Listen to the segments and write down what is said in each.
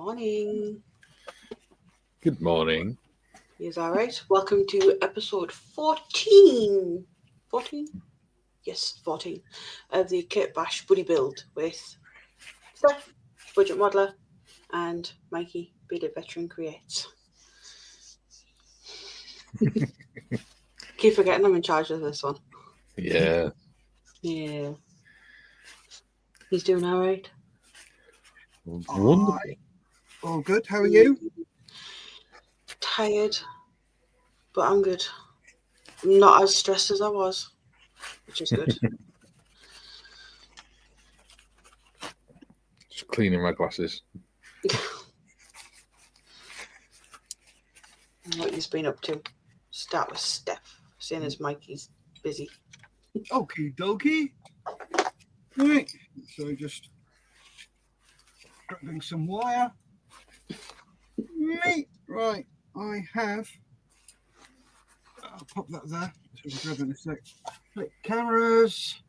morning. Good morning. Is all right? Welcome to episode 14. 14? Yes, 14 of the Kit Bash Buddy Build with Steff, Budget Modeler, and Mikey, Bearded Veteran Creates. Keep forgetting I'm in charge of this one. Yeah. Yeah. He's doing all right. Wonderful. All good. How are you? Tired, but I'm good. I'm not as stressed as I was, which is good. Just cleaning my glasses. What you've been up to? Start with Steff, seeing as Mikey's busy. Okie dokie. Right. So just grabbing some wire. Right. I have. I'll pop that there. So we'll grab it in a sec. Click cameras.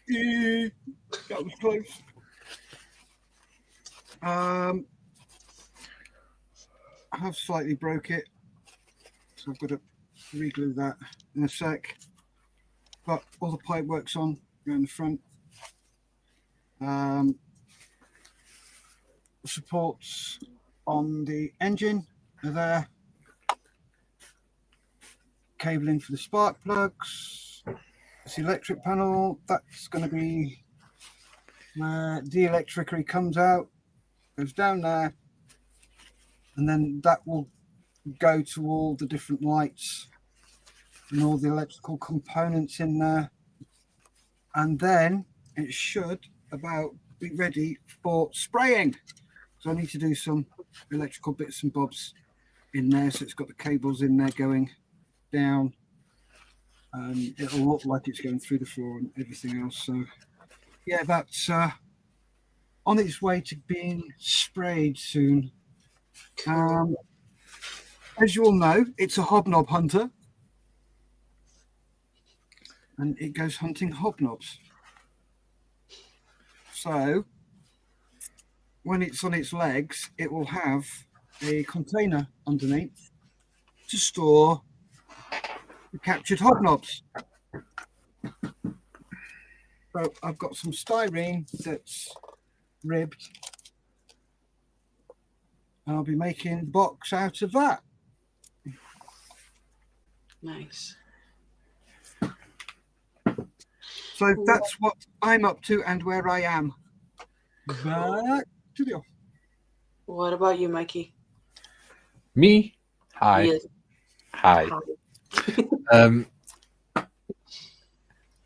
That was close. I have slightly broke it, so I've got to re-glue that in a sec. But all the pipe work's on around the front. Supports on the engine are there. Cabling for the spark plugs. This electric panel, that's going to be where the electricity comes out, goes down there, and then that will go to all the different lights and all the electrical components in there. And then it should about be ready for spraying. So I need to do some electrical bits and bobs in there. So it's got the cables in there going down. It'll look like it's going through the floor and everything else. So yeah, that's on its way to being sprayed soon. As you all know, it's a hobnob hunter. And it goes hunting hobnobs. So when it's on its legs, it will have a container underneath to store the captured hobnobs. So I've got some styrene that's ribbed, and I'll be making a box out of that. Nice. So that's what I'm up to and where I am. Back to the office. What about you, Mikey? Me? Hi. Yes. Hi.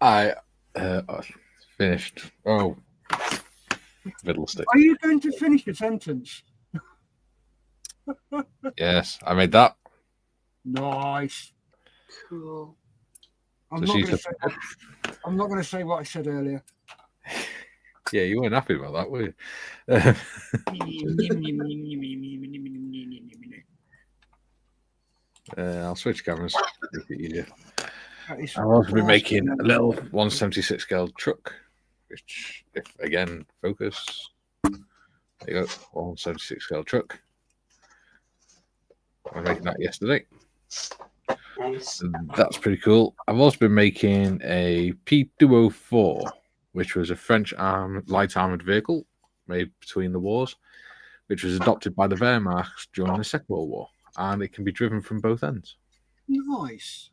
I finished. Oh, fiddlestick. Are you going to finish the sentence? Yes, I made that. Nice. Cool. I'm not going to say what I said earlier. Yeah, you weren't happy about that, were you? I'll switch cameras. Make it easier. I've also been making a little 176 scale truck, which, if again, focus. There you go, 176 scale truck. I'm making that yesterday. Nice. And that's pretty cool. I've also been making a P204, which was a French light armored vehicle made between the wars, which was adopted by the Wehrmacht during the Second World War, and it can be driven from both ends. Nice.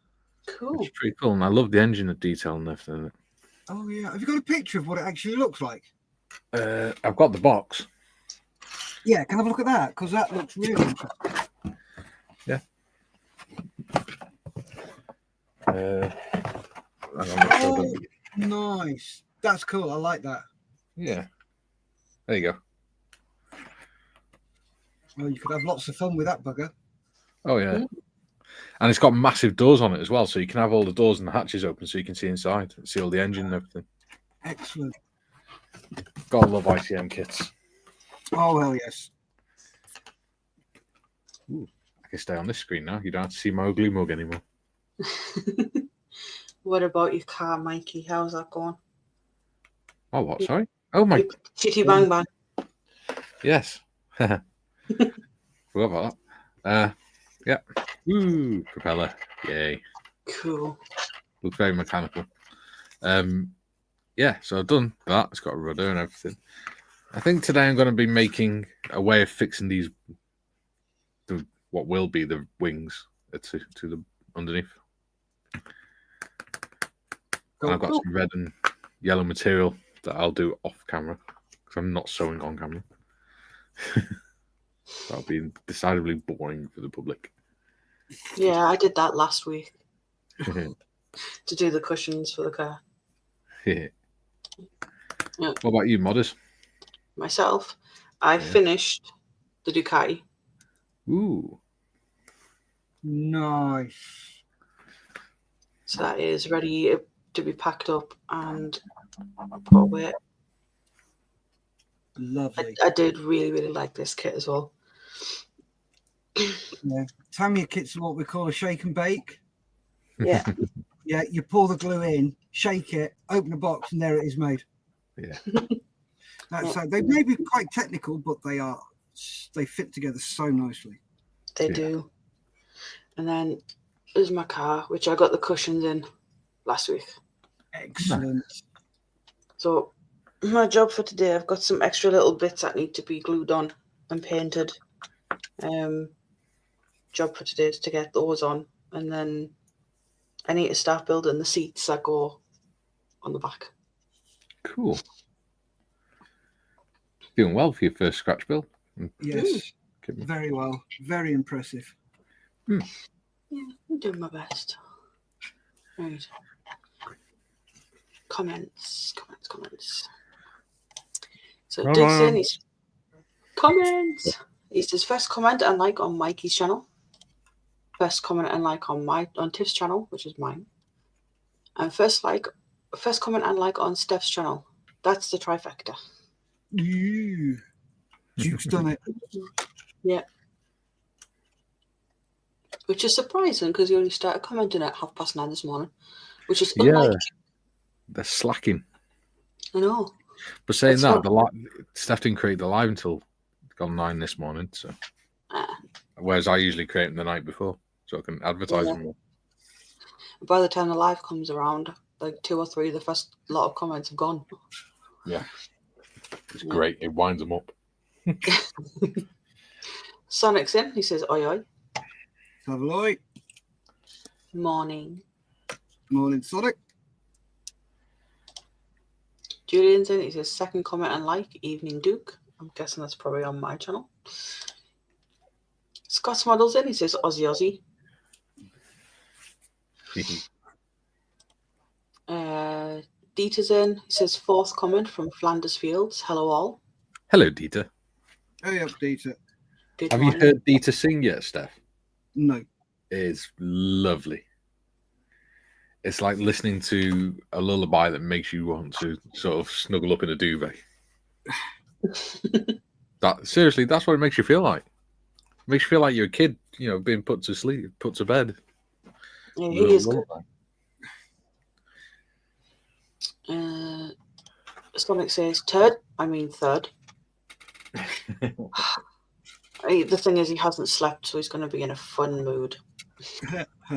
Cool. It's pretty cool, and I love the engine detail and everything. Oh yeah. Have you got a picture of what it actually looks like? I've got the box. Yeah, can I have a look at that? Because that looks really interesting. Yeah. Oh, nice. That's cool. I like that. Yeah. There you go. Well, you could have lots of fun with that bugger. Oh, yeah. And it's got massive doors on it as well, so you can have all the doors and the hatches open so you can see inside, see all the engine and everything. Excellent. Gotta love ITM kits. Oh, hell yes. Ooh, I can stay on this screen now. You don't have to see my ugly mug anymore. What about your car, Mikey? How's that going? Oh, what? Sorry? Oh my! Chitty bang bang. Yes. Forgot about that. Yeah. Woo! Propeller. Yay! Cool. Looks very mechanical. Yeah. So I've done that. It's got a rudder and everything. I think today I'm going to be making a way of fixing these. What will be the wings to the underneath. And I've got some red and yellow material that I'll do off camera because I'm not sewing on camera. That'll be decidedly boring for the public. Yeah, I did that last week to do the cushions for the car. Yeah. What about you, modders? Myself, I finished the Ducati. Ooh. Nice. So that is ready to be packed up and put away. Lovely. I did really, really like this kit as well. Yeah. Tamiya kits are what we call a shake and bake. Yeah. Yeah, you pour the glue in, shake it, open the box, and there it is made. Yeah. That's they may be quite technical, but they fit together so nicely. They do. And then there's my car, which I got the cushions in last week. Excellent. So my job for today, I've got some extra little bits that need to be glued on and painted. Job for today is to get those on, and then I need to start building the seats that go on the back. Cool. Doing well for your first scratch build. Yes. Very well. Very impressive. Yeah, I'm doing my best. Right. Comments. So Dixon is comments. He says first comment and like on Mikey's channel. First comment and like on Tiff's channel, which is mine. And first comment and like on Steff's channel. That's the trifecta. Duke's done it. Yeah. Which is surprising because he only started commenting at 9:30 this morning, which is unlike. They're slacking. I know. But saying that, Steff didn't create the live until gone 9 this morning. So, whereas I usually create them the night before, so I can advertise them more. By the time the live comes around, like 2 or 3 of the first lot of comments have gone. Yeah, it's great. It winds them up. Sonic's in. He says, "Oi oi." Lovely. Morning. Morning, Sonic. Julian's in. He says, second comment and like. Evening Duke. I'm guessing that's probably on my channel. Scott's Models in. He says, Aussie. Dieter's in. He says, fourth comment from Flanders Fields. Hello all. Hello, Dieter. Hey up, Dieter. Have you heard Dieter sing yet, Steff? No. It's lovely. It's like listening to a lullaby that makes you want to sort of snuggle up in a duvet. Seriously, that's what it makes you feel like. It makes you feel like you're a kid, being put to sleep, put to bed. Yeah, he is good. Sonic says third. The thing is, he hasn't slept, so he's going to be in a fun mood.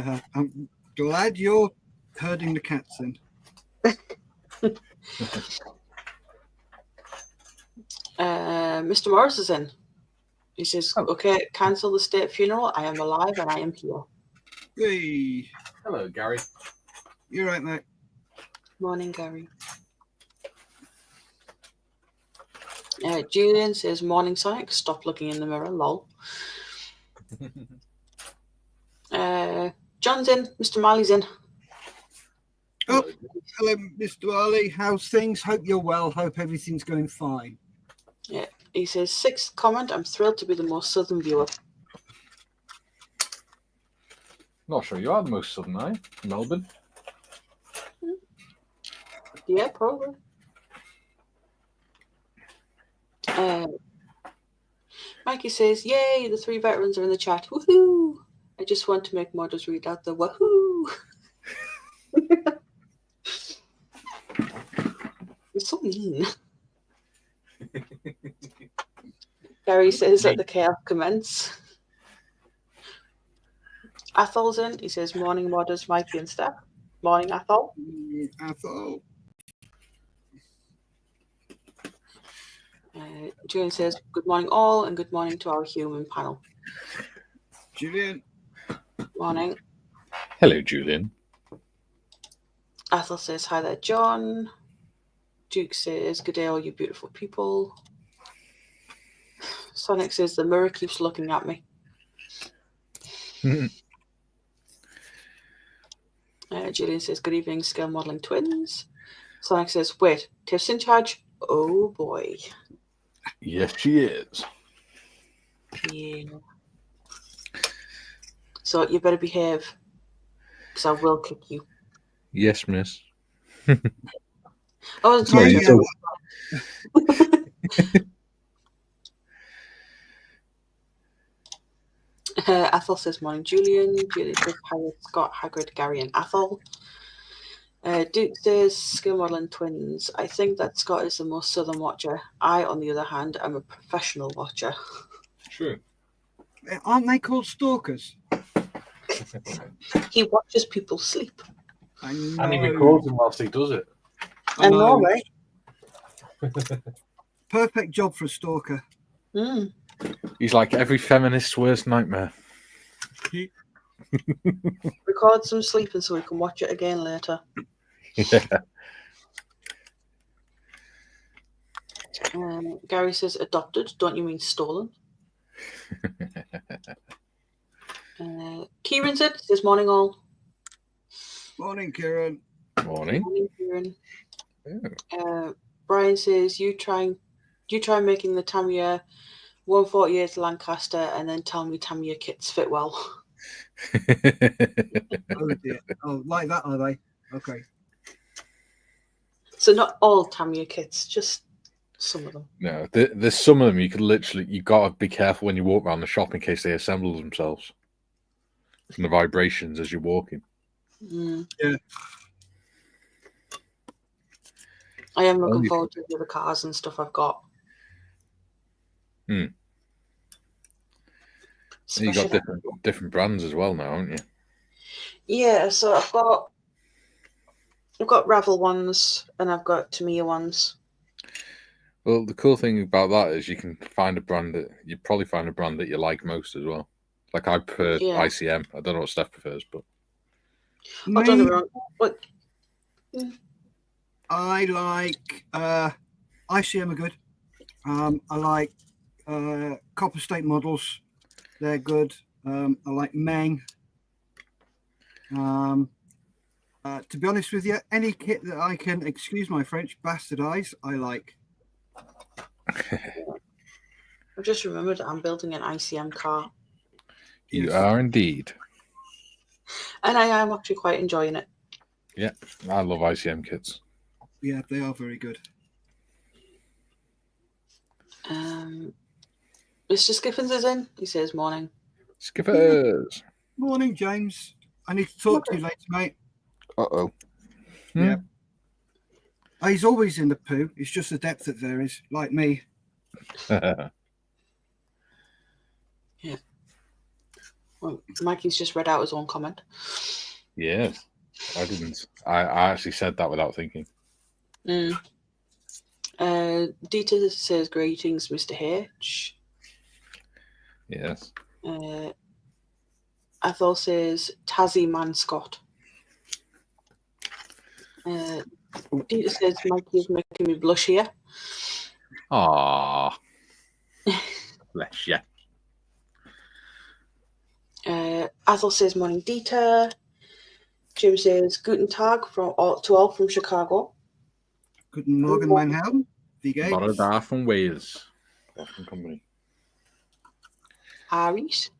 I'm glad you're herding the cats in. Mr. Morris is in. He says, okay, cancel the state funeral. I am alive and I am here. Hey. Hello, Gary. You're right, mate. Morning, Gary. Julian says, morning, Sonic. Stop looking in the mirror, lol. John's in. Mr. Marley's in. Oh, hello, Mr. Marley. How's things? Hope you're well. Hope everything's going fine. Yeah. He says, sixth comment. I'm thrilled to be the most southern viewer. Not sure you are the most southern, are you? Melbourne. Yeah, probably. Mikey says, yay, the 3 veterans are in the chat. Woohoo! I just want to make modders read out the woohoo. You're so mean. Gary says, let the chaos commence. Athol's in. He says, morning, modders, Mikey and Steff. Morning, Athol. Athol. Julian says, good morning all, and good morning to our human panel. Julian. Morning. Hello, Julian. Athol says, hi there, John. Duke says, good day, all you beautiful people. Sonic says, the mirror keeps looking at me. Julian says, good evening, Scale Modelling Twins. Sonic says, wait, Tiff's in charge? Oh, boy. Yes, she is. Yeah. So you better behave, because I will kick you. Yes, miss. Oh, Sorry, Athol says, morning, Julian. Julian says, Pirate, Scott, Hagrid, Gary, and Athol. Duke says, Skill Modelling Twins. I think that Scott is the most southern watcher. I, on the other hand, am a professional watcher. True. Aren't they called stalkers? He watches people sleep. I know. And he records them whilst he does it. I know, right? Perfect job for a stalker. Mm. He's like every feminist's worst nightmare. Record some sleeping so we can watch it again later. Yeah. Gary says, adopted. Don't you mean stolen? Kieran says, morning all. Morning, Kieran. Morning. Morning, Kieran. Brian says, you try making the Tamiya 148 Lancaster and then tell me Tamiya kits fit well. Oh, dear. Oh, like that, are they? Okay. So not all Tamiya kits, just some of them. No, there's some of them you got to be careful when you walk around the shop in case they assemble themselves. From the vibrations as you're walking. Mm. Yeah. I am looking forward to the other cars and stuff I've got. You got different brands as well now, haven't you? Yeah, so I've got Ravel ones and I've got Tamiya ones. Well, the cool thing about that is you can find a brand that you probably find a brand that you like most as well. Like I prefer ICM. I don't know what Steff prefers, but don't get me wrong. What? I like ICM are good. I like Copper State models. They're good. I like Meng. To be honest with you, any kit that I can, excuse my French, bastardize, I like. I've just remembered I'm building an ICM car. You are indeed. And I am actually quite enjoying it. Yeah, I love ICM kits. Yeah, they are very good. Mr. Skiffins is in. He says morning. Skippers. Morning, James. I need to talk to you later, mate. Uh-oh. Yeah. He's always in the poo. It's just the depth that varies, like me. Yeah. Well, Mikey's just read out his own comment. Yes. I didn't. I actually said that without thinking. Dieter says greetings, Mr. H. Yes. Athol says Tassie Man Scott. Dieter says Mikey is making me blush here. Aww. Bless you. Athol says morning, Dieter. Jim says Guten Tag to all from Chicago. Guten Morgen, mein Herr. Wie geht's? Morada from Wales. From company. Aries.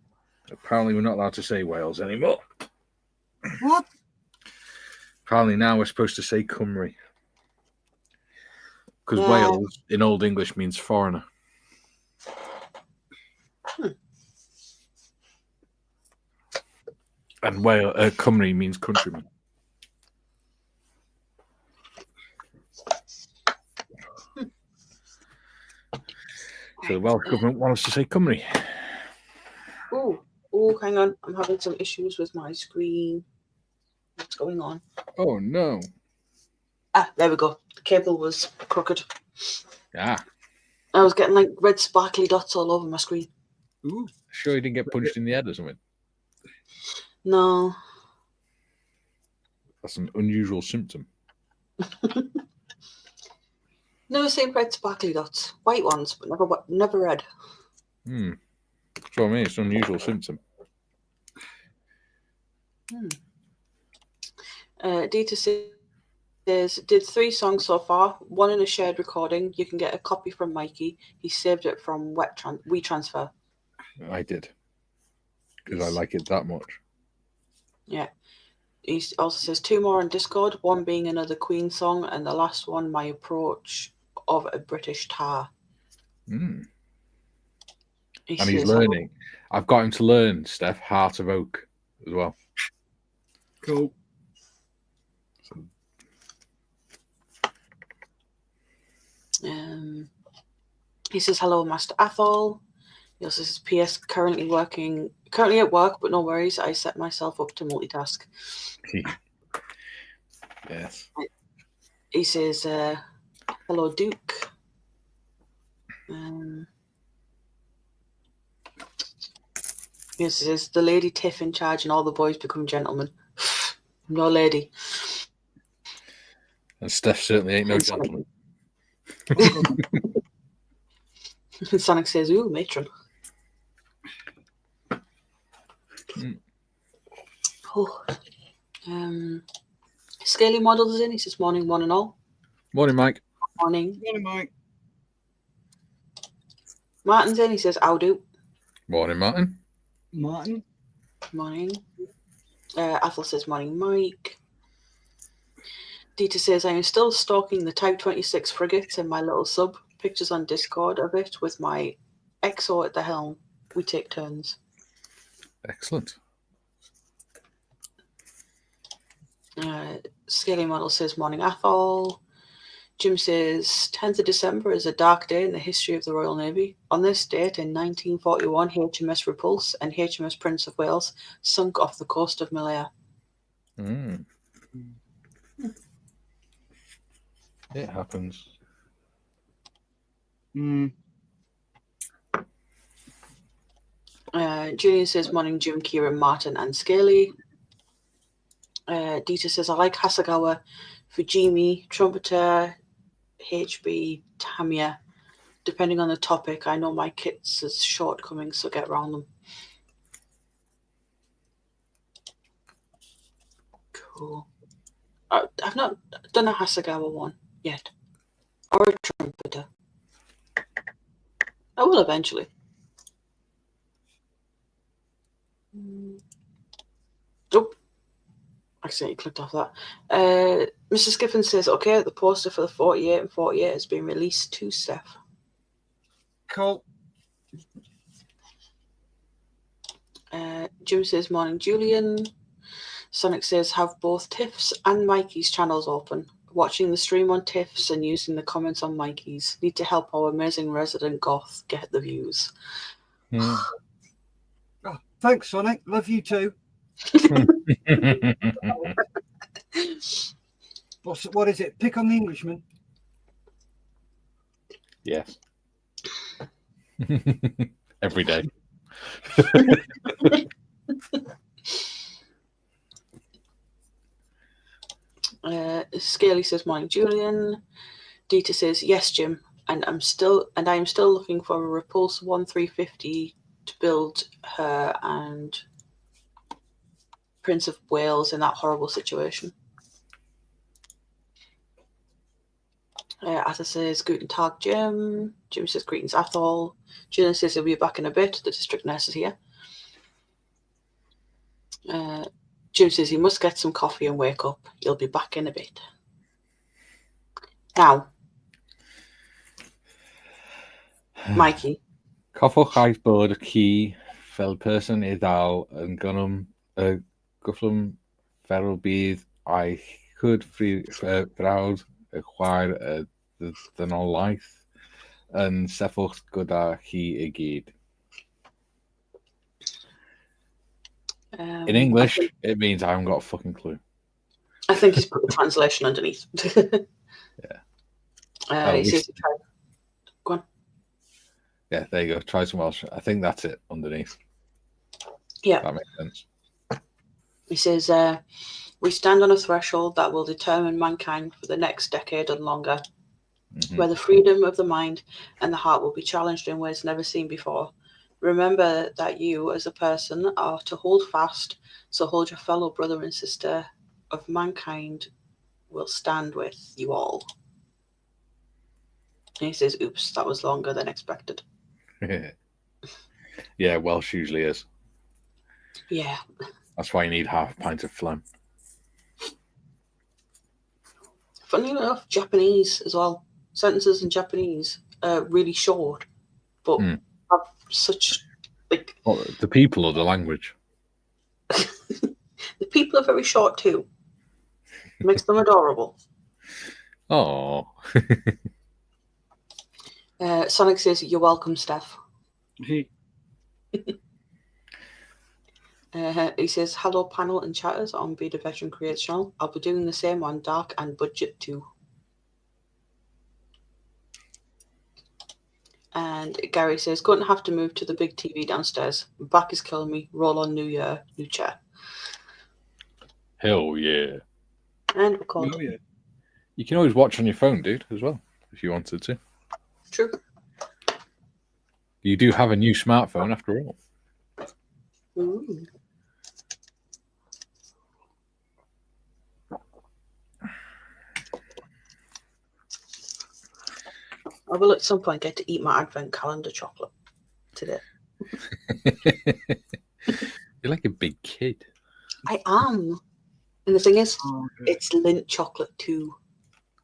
Apparently, we're not allowed to say Wales anymore. What? Apparently, now we're supposed to say Cymru. Because Wales in Old English means foreigner. And Cymru means countryman. So the Welsh Government want us to say Cymru. Oh, hang on. I'm having some issues with my screen. What's going on? Oh, no. There we go. The cable was crooked. Yeah. I was getting like red sparkly dots all over my screen. Ooh. Sure you didn't get punched in the head or something? No. That's an unusual symptom. Never seen red sparkly dots. White ones, but never red. That's what I mean. It's an unusual symptom. Dita says, did 3 songs so far, 1 in a shared recording. You can get a copy from Mikey. He saved it from WeTransfer. I did. Because I like it that much. Yeah. He also says 2 more on Discord, 1 being another Queen song, and the last one, My Approach of a British Tar. And he's learning. I've got him to learn, Steff, Heart of Oak as well. Cool. He says, hello, Master Athol. He also says, P.S. Currently at work, but no worries. I set myself up to multitask. Yes. He says, hello, Duke. He says, the lady Tiff in charge and all the boys become gentlemen. No lady. And Steff certainly ain't no gentleman. Sonic says, ooh, matron. Scaly Models is in. He says, morning, one and all. Morning, Mike. Morning. Morning, Mike. Martin's in. He says, how do? Morning, Martin. Martin. Morning. Athel says, morning, Mike. Dita says, I am still stalking the Type 26 frigates in my little sub. Pictures on Discord of it with my XO at the helm. We take turns. Excellent. Scaly Model says, morning, Athol. Jim says, 10th of December is a dark day in the history of the Royal Navy. On this date in 1941, HMS Repulse and HMS Prince of Wales sunk off the coast of Malaya. It happens. Julian says, morning, Jim, Kieran, Martin, and Scaly. Dita says, I like Hasegawa, Fujimi, Trumpeter, HB, Tamiya. Depending on the topic, I know my kit's is shortcomings, so get around them. Cool. I've not done a Hasegawa one yet. Or a Trumpeter. I will eventually. Oh, I accidentally clicked off that. Mr. Skiffin says, okay, the poster for the 48 and 48 has been released to Steff. Cool. Jim says, morning, Julian. Sonic says, have both Tiff's and Mikey's channels open. Watching the stream on Tiff's and using the comments on Mikey's. Need to help our amazing resident goth get the views. Oh, thanks, Sonic. Love you too. What is it? Pick on the Englishman. Yes. Every day. Scaly says, morning, Julian. Dita says, yes, Jim, and I am still looking for a Repulse 1350 to build her and Prince of Wales in that horrible situation. Arthur says, Guten Tag, Jim. Jim says, greetings, Athol. Julian says he'll be back in a bit. The district nurse is here. Jim says he must get some coffee and wake up. He'll be back in a bit. Now, Mikey. Coffwch eich bod ci fel person idal yn gyflym feral bydd eich chwyd frawd y chwaer ddynolaeth and Sefok Goda Hi Igid. In English, it means I haven't got a fucking clue. I think he's put the translation underneath. Yeah. He says, go on. Yeah, there you go. Try some Welsh. I think that's it underneath. Yeah. That makes sense. He says, we stand on a threshold that will determine mankind for the next decade and longer, where the freedom of the mind and the heart will be challenged in ways never seen before. Remember that you, as a person, are to hold fast, so hold your fellow brother and sister of mankind will stand with you all. And he says, oops, that was longer than expected. Yeah, Welsh usually is. Yeah. That's why you need half a pint of phlegm. Funny enough, Japanese as well. Sentences in Japanese are really short, but have such, like... Well, the people or the language? The people are very short too. Makes them adorable. Oh. Sonic says, you're welcome, Steff. He says, hello, panel and chatters on Be the Veteran Creates channel. I'll be doing the same on Dark and Budget too. And Gary says, going to have to move to the big TV downstairs. My back is killing me. Roll on New Year, new chair. Hell yeah. And record. Oh, yeah. You can always watch on your phone, dude, as well, if you wanted to. True. You do have a new smartphone after all. Ooh. I will at some point get to eat my advent calendar chocolate today. You're like a big kid. I am. And the thing is, Oh, okay. it's Lindt chocolate too.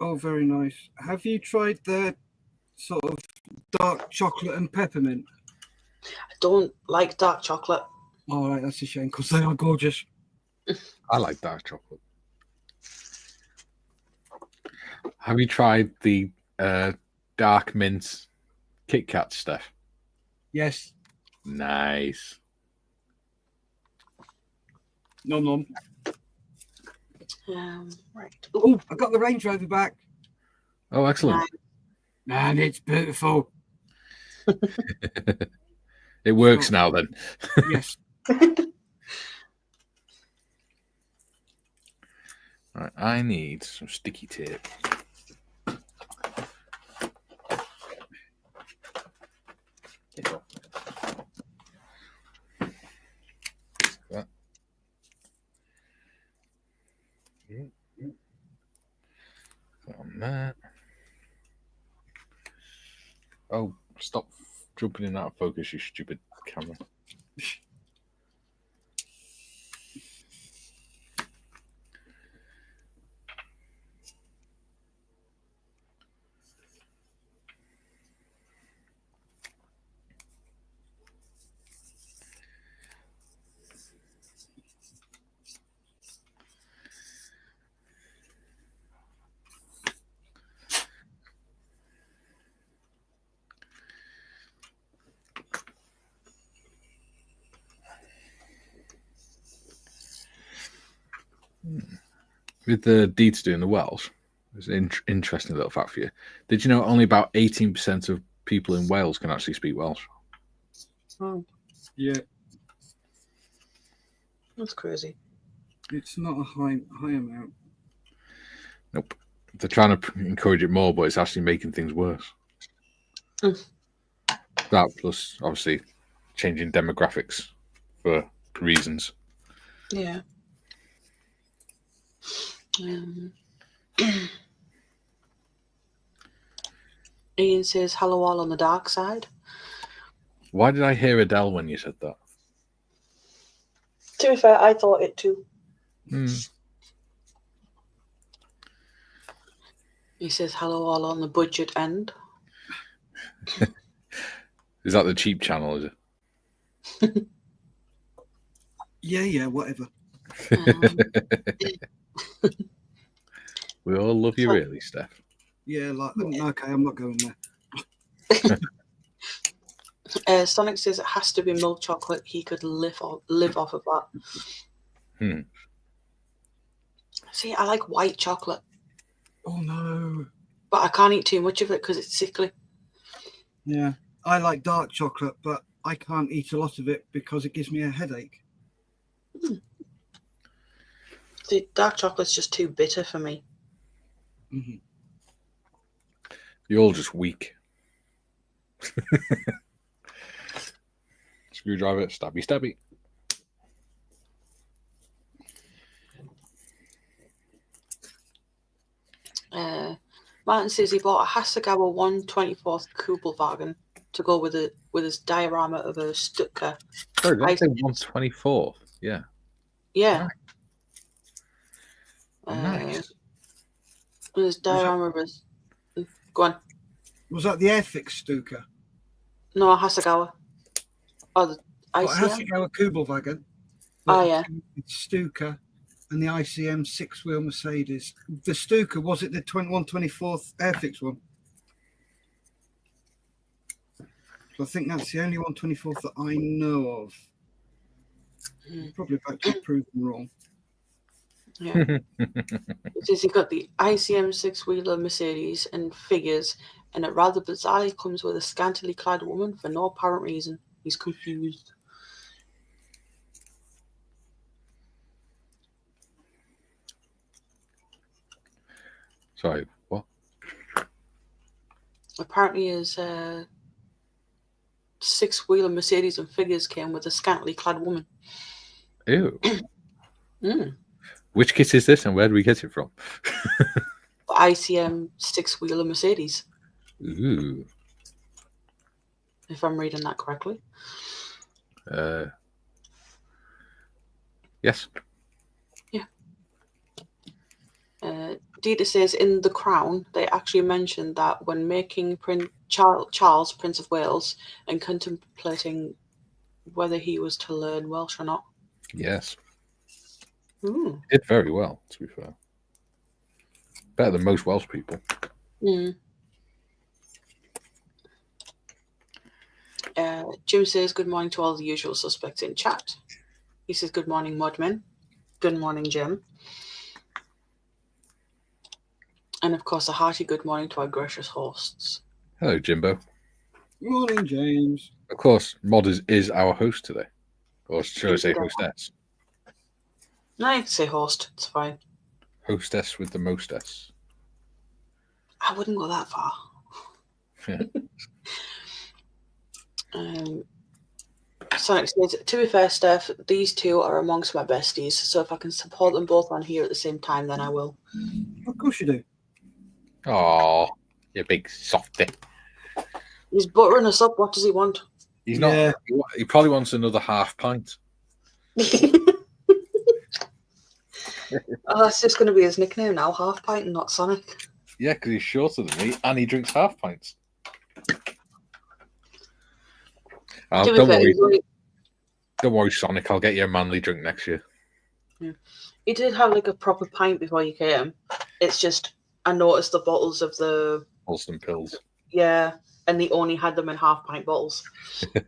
Oh, very nice. Have you tried the sort of dark chocolate and peppermint? I don't like dark chocolate. All right, that's a shame because they are gorgeous. I like dark chocolate. Have you tried the dark mint Kit Kat stuff? Yes. Nice. Nom nom. Right. Oh, I got the Range Rover back. Oh, excellent. And it's beautiful. It works now then. Yes. Right, I need some sticky tape. That. On that. Oh, stop jumping in and out of focus, you stupid camera. With the deeds doing the Welsh, there's an interesting little fact for you. Did you know only about 18% of people in Wales can actually speak Welsh? Oh, Yeah. that's crazy. It's not a high amount. Nope. They're trying to encourage it more, but it's actually making things worse. That plus, obviously, changing demographics for reasons. Yeah. Ian says, hello all on the dark side. Why did I hear Adele when you said that? To be fair, I thought it too. He says, hello all on the budget end. Is that the cheap channel, is it? Yeah, whatever. We all love you, really, Steff. Yeah, like, okay, I'm not going there. Sonic says it has to be milk chocolate. He could live off of that. See, I like white chocolate. Oh no. But I can't eat too much of it because it's sickly. Yeah. I like dark chocolate, but I can't eat a lot of it because it gives me a headache. See, dark chocolate's just too bitter for me. Mm-hmm. You're all just weak. Screwdriver, stabby, stabby. Martin says he bought a Hasegawa 1/24 Kubelwagen to go with his diorama of a Stuttgart. Oh, that's 1/24. Yeah. Yeah. Nice. With his diorama of his. Go on. Was that the Airfix Stuka? No, Hasegawa. Oh, the Well, ICM? Hasegawa Kubelwagen. Oh, yeah. It's Stuka and the ICM 6-wheel Mercedes. The Stuka, was it the 1/24th Airfix one? So I think that's the only 1/24th that I know of. Probably about to prove them wrong. Yeah. It says he got the ICM 6-wheeler Mercedes and figures, and it rather bizarrely comes with a scantily clad woman for no apparent reason. He's confused. Sorry, what? Apparently his 6-wheeler Mercedes and figures came with a scantily clad woman. Ew. Which kit is this and where do we get it from? ICM 6-wheeler Mercedes. Ooh. If I'm reading that correctly. Yes. Yeah. Dita says in The Crown, they actually mentioned that when making Charles, Prince of Wales, and contemplating whether he was to learn Welsh or not. Yes. Ooh. Did very well, to be fair. Better than most Welsh people. Jim says good morning to all the usual suspects in chat. He says good morning, Mudman. Good morning, Jim. And of course, a hearty good morning to our gracious hosts. Hello, Jimbo. Good morning, James. Of course, Mod is our host today. Or should I say hostess? No, you can say host. It's fine. Hostess with the mostess. I wouldn't go that far. Yeah. Sonic says, to be fair, Steff, these two are amongst my besties, so if I can support them both on here at the same time, then I will. Of course you do. Oh, you big softy. He's buttering us up. What does he want? He's not. Yeah. He probably wants another half pint. Oh, that's just going to be his nickname now, Half Pint and not Sonic. Yeah, because he's shorter than me and he drinks half pints. Don't worry, Sonic. I'll get you a manly drink next year. Yeah. He did have like a proper pint before you came. It's just I noticed the bottles of the Holston pills. Yeah, and they only had them in half pint bottles. They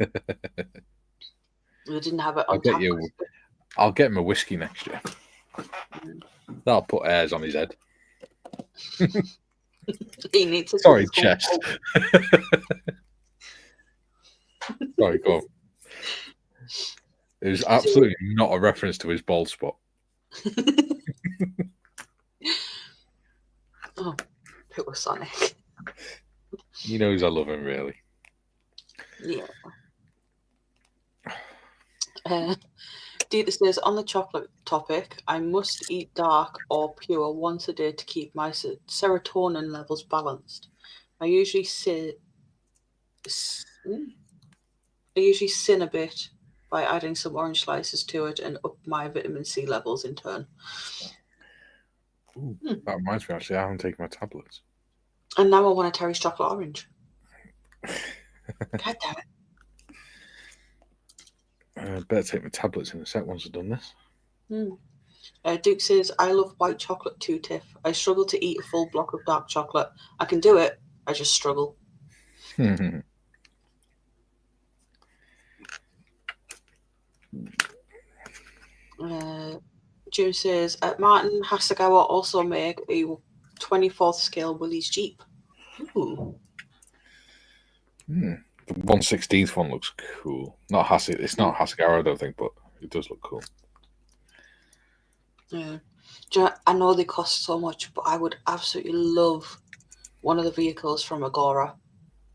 didn't have it on tap. I'll get him a whiskey next year. That'll put airs on his head. He needs to. Sorry, chest. Sorry, go on. It was absolutely not a reference to his bald spot. Oh, it was Sonic. He knows I love him, really. Yeah. Dita says, on the chocolate topic, I must eat dark or pure once a day to keep my serotonin levels balanced. I usually sin a bit by adding some orange slices to it and up my vitamin C levels in turn. Ooh, that reminds me, actually, I haven't taken my tablets. And now I want a Terry's chocolate orange. God damn it. Better take my tablets in a sec once I've done this. Duke says, I love white chocolate too, Tiff. I struggle to eat a full block of dark chocolate. I can do it, I just struggle. Jim says, Martin Hasegawa also make a 24th scale Willys Jeep. Ooh. The 1/16th one looks cool. It's not Hasegawa, I don't think, but it does look cool. Yeah. I know they cost so much, but I would absolutely love one of the vehicles from Agora.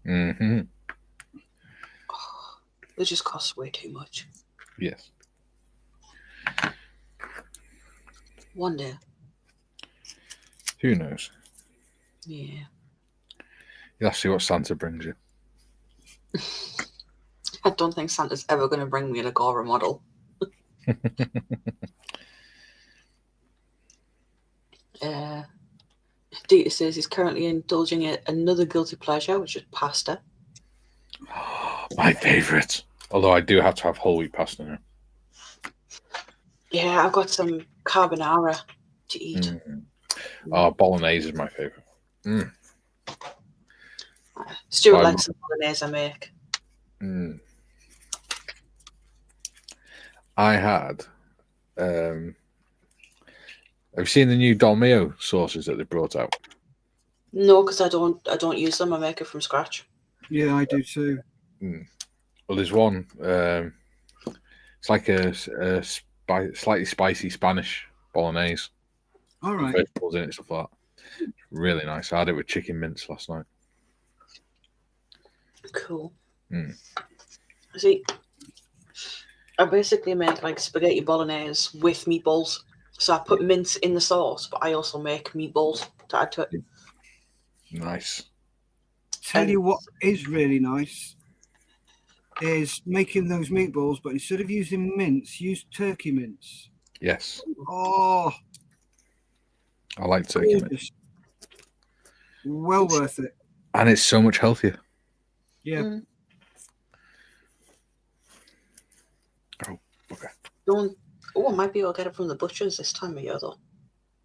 Mm-hmm. Oh, they just cost way too much. Yes. One day. Who knows? Yeah. You'll have to see what Santa brings you. I don't think Santa's ever going to bring me an Agora model. Dita says he's currently indulging in another guilty pleasure, which is pasta. My favourite. Although I do have to have whole wheat pasta now. Yeah, I've got some carbonara to eat. Oh, bolognese is my favourite. Stuart likes the bolognese I make. I had. Have you seen the new Dolmio sauces that they brought out? No, because I don't use them. I make it from scratch. Yeah, I do too. Well, there's one. It's like a slightly spicy Spanish bolognese. All right. Vegetables in it, stuff like that. Really nice. I had it with chicken mince last night. Cool. See, I basically make like spaghetti bolognese with meatballs. So I put mince in the sauce, but I also make meatballs to add to it. Nice. Tell you what is really nice is making those meatballs, but instead of using mince, use turkey mince. Yes. Oh, I like turkey mince. Well worth it. And it's so much healthier. Yeah. Oh, okay. I might be able to get it from the butchers this time of year, though.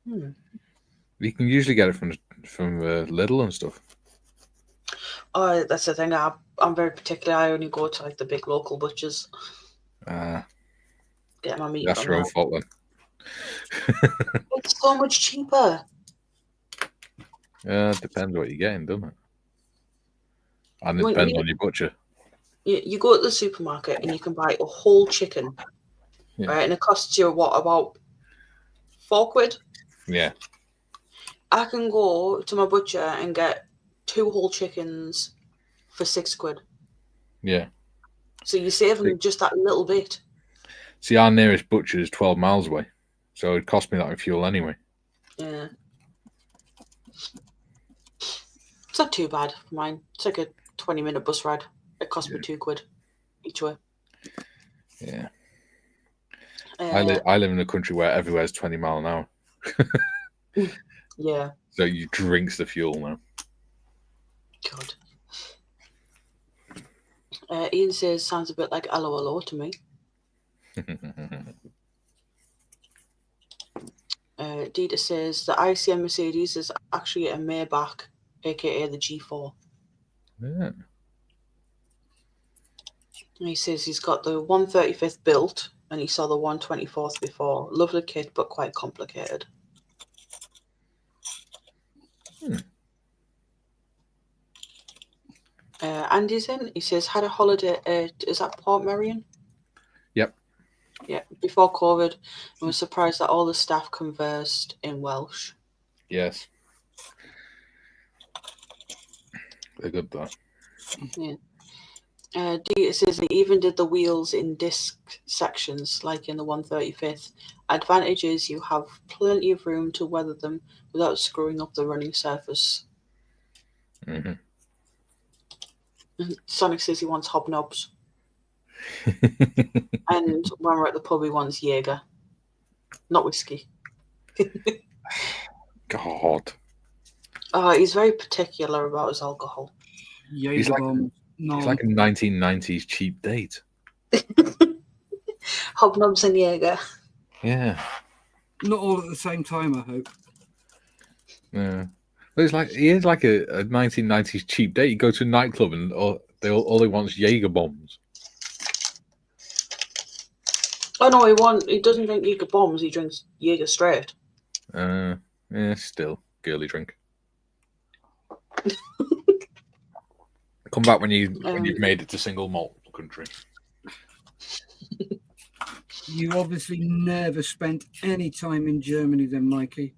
You can usually get it from Lidl and stuff. Oh, that's the thing. I'm very particular. I only go to like the big local butchers. Get my meat. That's your own fault then. It's so much cheaper. It depends what you're getting, doesn't it? And it depends on your butcher. You go to the supermarket and you can buy a whole chicken, right? And it costs you about £4? Yeah. I can go to my butcher and get 2 whole chickens for £6. Yeah. So you're saving just that little bit. See, our nearest butcher is 12 miles away, so it cost me that in fuel anyway. Yeah. It's not too bad for mine. It's like a 20-minute bus ride. It cost me £2 each way. Yeah. I live in a country where everywhere's 20 miles an hour. Yeah. So you drinks the fuel now. God. Ian says sounds a bit like hello hello to me. Dita says the ICM Mercedes is actually a Maybach, aka the G4. Yeah. And he says he's got the 135th built and he saw the 124th before. Lovely kit, but quite complicated. Andy's in. He says, had a holiday at, is that Port Merion? Yep. Yeah, before COVID, and was surprised that all the staff conversed in Welsh. Yes. They're good, though. Yeah. Dita says he even did the wheels in disc sections, like in the 135th. Advantage is you have plenty of room to weather them without screwing up the running surface. Mm-hmm. And Sonic says he wants hobnobs. And when we're at the pub, he wants Jaeger, not whiskey. God. He's very particular about his alcohol. He's like a 1990s cheap date. Hobnobs and Jaeger. Yeah. Not all at the same time, I hope. Yeah. It's like he is like a 1990s cheap date. You go to a nightclub and all they want is Jaeger bombs. Oh no, he doesn't drink Jaeger bombs. He drinks Jaeger straight. Yeah, still girly drink. Come back when you've made it to single malt country. You obviously never spent any time in Germany then, Mikey.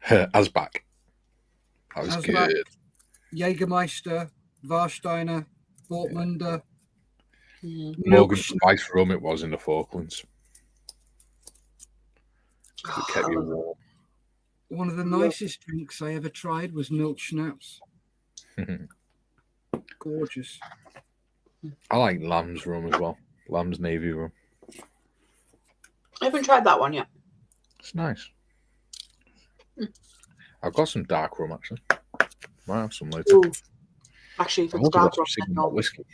Asbach. That was Asbach, good. Jägermeister, Warsteiner, Dortmunder. Morgan Spice rum it was in the Falklands. It kept you warm. One of the nicest drinks I ever tried was milk schnapps. Gorgeous. I like Lamb's rum as well. Lamb's Navy rum. I haven't tried that one yet. It's nice. I've got some dark rum actually. Might have some later. Ooh. Actually, if it's dark rum, then no. Whiskey.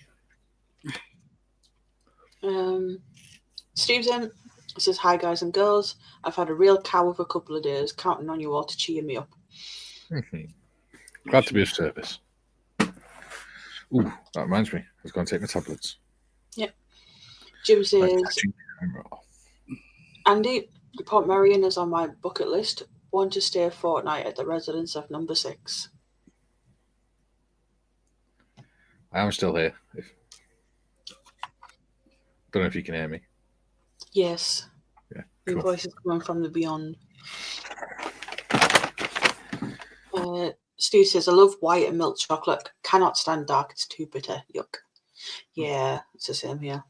Steve's in. Says, hi guys and girls. I've had a real cow of a couple of days, counting on you all to cheer me up. Glad to be of service. Ooh, that reminds me. I was going to take my tablets. Yep. Jim says, Andy, Port Merion is on my bucket list. Want to stay a fortnight at the residence of number 6. I am still here. Don't know if you can hear me. Yes. Yeah. Your Cool. voice is coming from the beyond. Steve says, I love white and milk chocolate. Cannot stand dark. It's too bitter. Yuck. Yeah, it's the same here.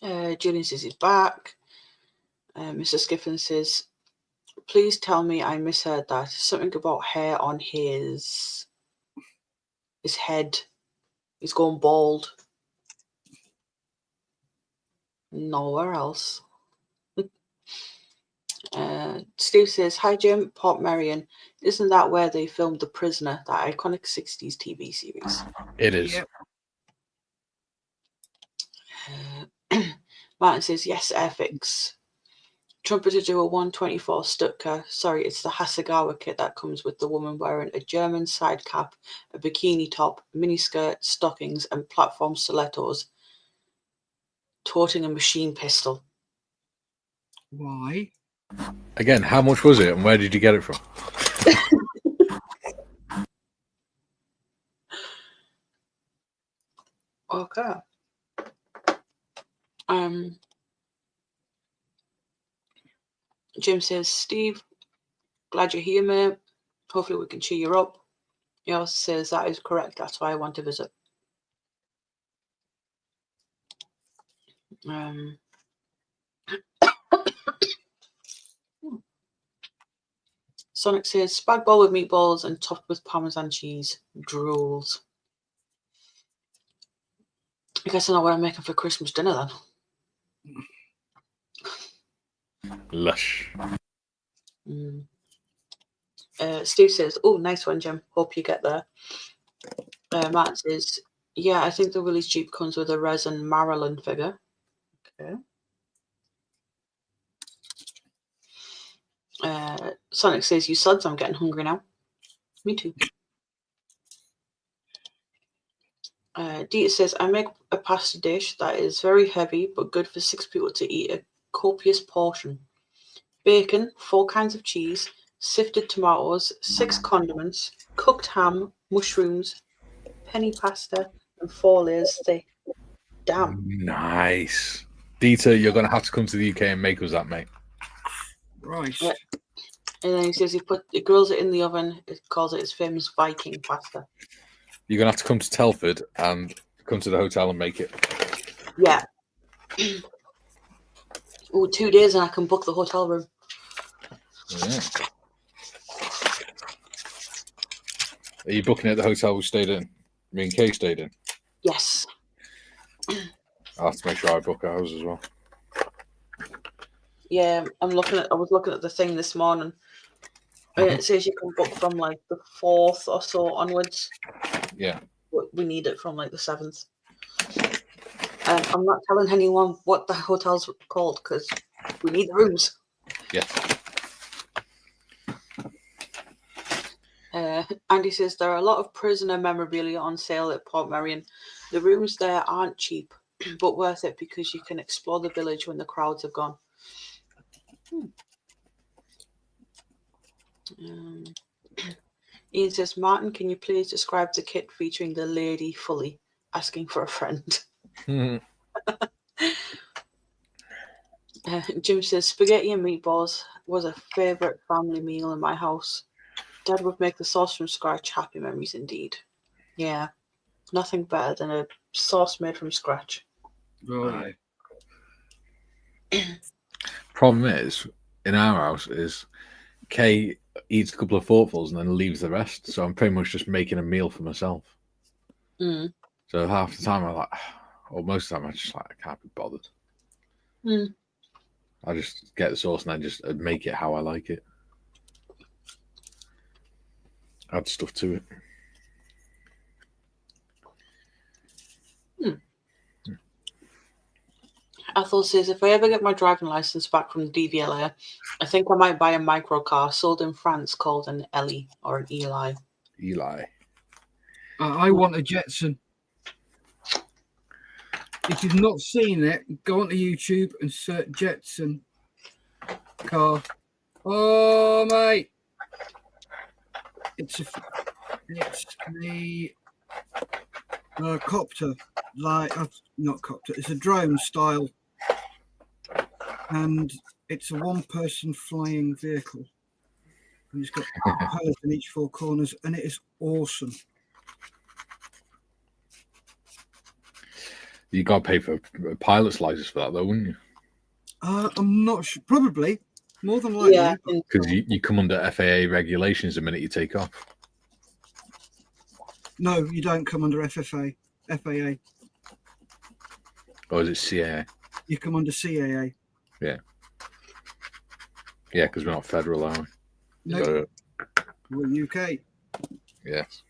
Julian says he's back. Mr. Skiffin says, please tell me I misheard that. Something about hair on his head. He's going bald. Nowhere else. Steve says, hi Jim, Port Merion. Isn't that where they filmed The Prisoner, that iconic 60s TV series? It is. Yep. Martin says, yes, Airfix. Trumpeter do a 124 Stuttgart. Sorry, it's the Hasegawa kit that comes with the woman wearing a German side cap, a bikini top, miniskirt, stockings, and platform stilettos, toting a machine pistol. Why? Again, how much was it and where did you get it from? Okay. Jim says, Steve, glad you're here, mate. Hopefully we can cheer you up. He also says, that is correct. That's why I want to visit. Sonic says, spag bowl with meatballs and topped with Parmesan cheese. Drools. I guess I know what I'm making for Christmas dinner then. Lush. Steve says, oh, nice one, Jim. Hope you get there. Matt says, yeah, I think the Willys Jeep comes with a resin Marilyn figure. Okay. Sonic says, you suds, I'm getting hungry now. Me too. Dita says, I make a pasta dish that is very heavy but good for 6 people to eat a copious portion. Bacon, 4 kinds of cheese, sifted tomatoes, 6 condiments, cooked ham, mushrooms, penny pasta, and 4 layers thick. Damn. Nice. Dita, you're going to have to come to the UK and make us that, mate. Right. Yeah. And then he says he grills it in the oven. It calls it his famous Viking pasta. You're going to have to come to Telford and come to the hotel and make it. Yeah. Oh, 2 days and I can book the hotel room. Yeah. Are you booking at the hotel we stayed in? Me and Kay stayed in? Yes. I'll have to make sure I book ours as well. Yeah, I was looking at the thing this morning. And it says you can book from like the 4th or so onwards. Yeah. But we need it from like the 7th. I'm not telling anyone what the hotel's called because we need the rooms. Yeah. Andy says there are a lot of prisoner memorabilia on sale at Port Merion. The rooms there aren't cheap, but worth it because you can explore the village when the crowds have gone. Ian says, Martin, can you please describe the kit featuring the lady fully asking for a friend? Jim says, spaghetti and meatballs was a favourite family meal in my house. Dad would make the sauce from scratch. Happy memories indeed. Yeah, nothing better than a sauce made from scratch. Oh, yeah. Problem is, in our house, is Kay eats a couple of forkfuls and then leaves the rest. So I'm pretty much just making a meal for myself. Mm. So half the time I'm like, or most of the time I'm just like, I can't be bothered. Mm. I just get the sauce and I just make it how I like it. Add stuff to it. Ethel says, if I ever get my driving license back from the DVLA, I think I might buy a micro car sold in France called an Ellie or an Eli. Eli. I want a Jetson. If you've not seen it, go onto YouTube and search Jetson car. Oh, mate. It's a copter. Not copter. It's a drone style. And it's a one-person flying vehicle. And it's got propellers in each four corners, and it is awesome. You got to pay for a pilot's license for that, though, wouldn't you? I'm not sure. Probably. More than likely. Yeah. Because you come under FAA regulations the minute you take off. No, you don't come under FAA. Or is it CAA? You come under CAA. Yeah. Yeah, because we're not federal, are we? No, we're UK. Yes.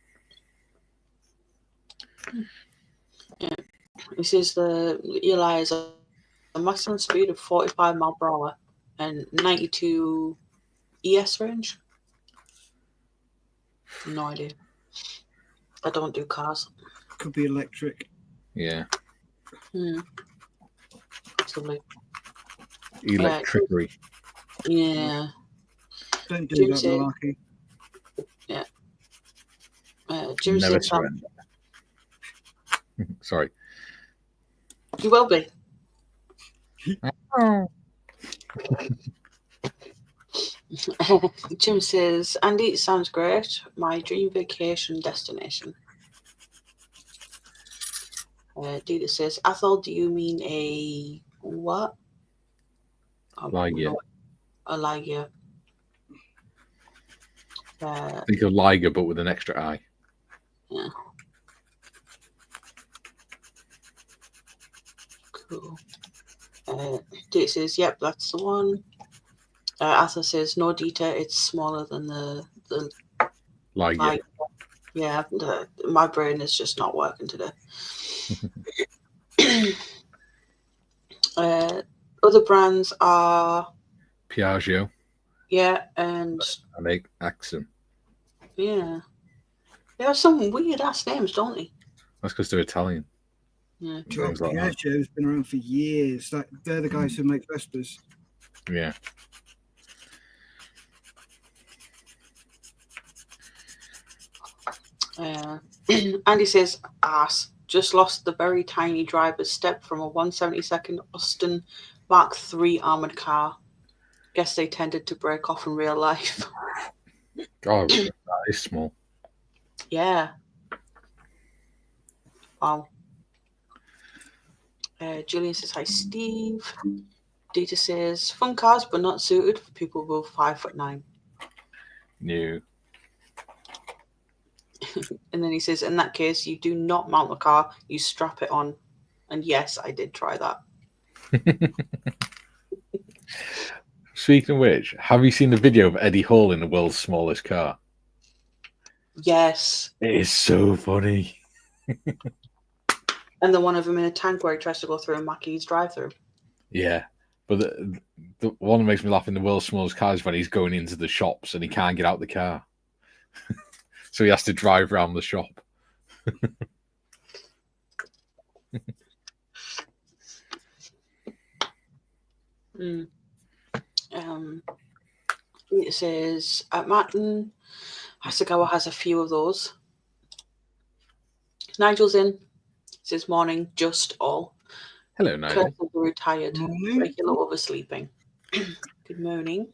Yeah. He says the Eli is a maximum speed of 45 miles per hour and 92 ES range. No idea. I don't do cars. Could be electric. Yeah. Possibly. Electricity. Yeah. Don't do Jim that, said- malarkey. Yeah. Jim Never said surrender. Sorry. you will be. Jim says, Andy, it sounds great. My dream vacation destination. Dita says, Athol, do you mean a what? Liger. A Liger. Think of Liger, but with an extra I. Yeah. Cool. Dita says, yep, that's the one. Arthur says, no Dita, it's smaller than the Liger. Liger. Yeah, my brain is just not working today. Other brands are Piaggio. yeah, and Axon. yeah, they have some weird ass names, don't they? That's because they're Italian. Yeah. Things like that. Piaggio's been around for years. They're the guys who make Vespas. Yeah. Andy says, ass. Just lost the very tiny driver's step from a 172nd Austin Mark III armoured car. Guess they tended to break off in real life. God, that is small. Yeah. Wow. Julian says, hi, Steve. Dita says, fun cars, but not suited for people above 5'9". New. And then he says, in that case, you do not mount the car, you strap it on. And yes, I did try that. Speaking of which, have you seen the video of Eddie Hall in the world's smallest car? Yes. It is so funny. And the one of him in a tank where he tries to go through a Mackey's drive-through. Yeah. But the one that makes me laugh in the world's smallest car is when he's going into the shops and he can't get out the car. So he has to drive around the shop. It says at Martin, Hasagawa has a few of those. Nigel's in. It says morning, just all. Hello, Nigel. Curses are retired. Morning. Regular oversleeping. Good morning.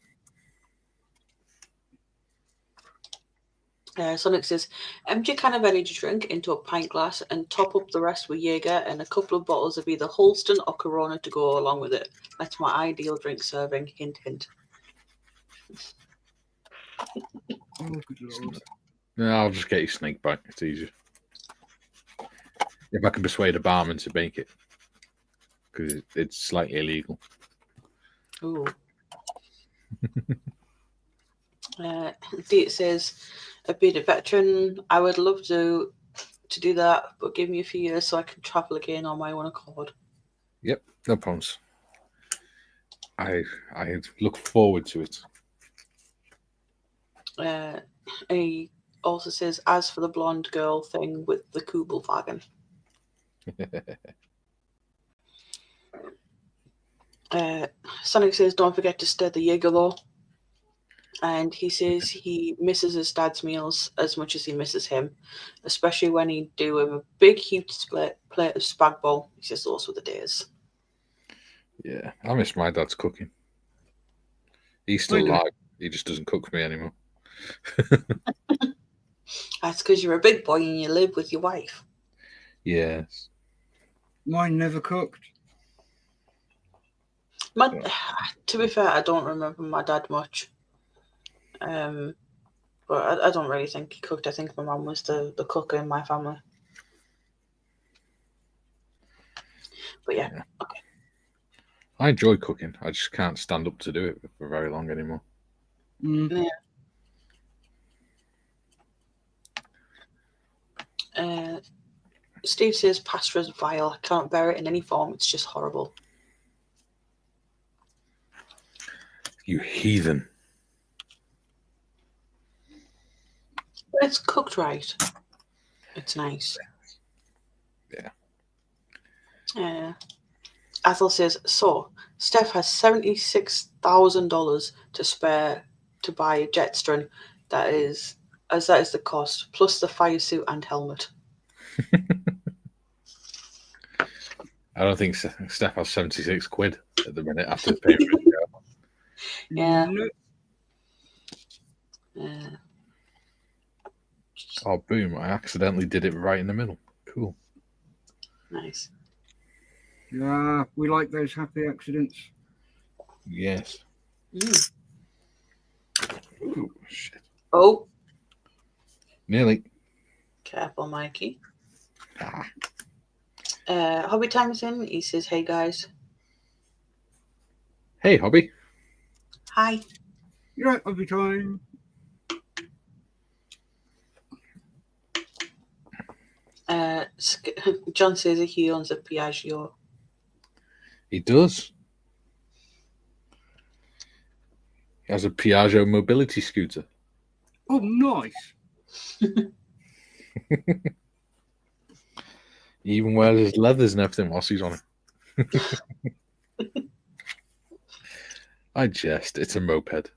Sonic says, empty a can of energy drink into a pint glass and top up the rest with Jaeger and a couple of bottles of either Holston or Corona to go along with it. That's my ideal drink serving. Hint, hint. Oh, good lord. No, I'll just get you snake bite. It's easier. If I can persuade a barman to make it, because it's slightly illegal. Ooh. It says, a being a veteran, I would love to do that, but give me a few years so I can travel again on my own accord. Yep, no problems. I look forward to it. He also says, as for the blonde girl thing with the Kubelwagen. Sonic says, don't forget to stir the Jaeger though. And he says he misses his dad's meals as much as he misses him, especially when he do him a big, huge plate of spag bowl. He says those were the days. Yeah, I miss my dad's cooking. He's still alive. He just doesn't cook for me anymore. That's because you're a big boy and you live with your wife. Yes. Mine never cooked. To be fair, I don't remember my dad much. But I don't really think he cooked. I think my mum was the cook in my family. But yeah, okay. I enjoy cooking. I just can't stand up to do it for very long anymore. Yeah. Steve says pasta is vile. I can't bear it in any form. It's just horrible. You heathen. But it's cooked right. It's nice. Yeah. Athel says, so Steff has $76,000 to spare to buy a Jetstone. That is the cost, plus the fire suit and helmet. I don't think Steff has 76 quid at the minute after paying for it. Yeah. Oh, boom. I accidentally did it right in the middle. Cool. Nice. Yeah, we like those happy accidents. Yes. Ooh, shit. Oh. Nearly. Careful, Mikey. Hobby Time's in. He says, hey, guys. Hey, Hobby. Hi. You're right, Hobby Time. John says that he owns a Piaggio. He does. He has a Piaggio mobility scooter. Oh, nice. He even wears his leathers and everything whilst he's on it. I jest. It's a moped.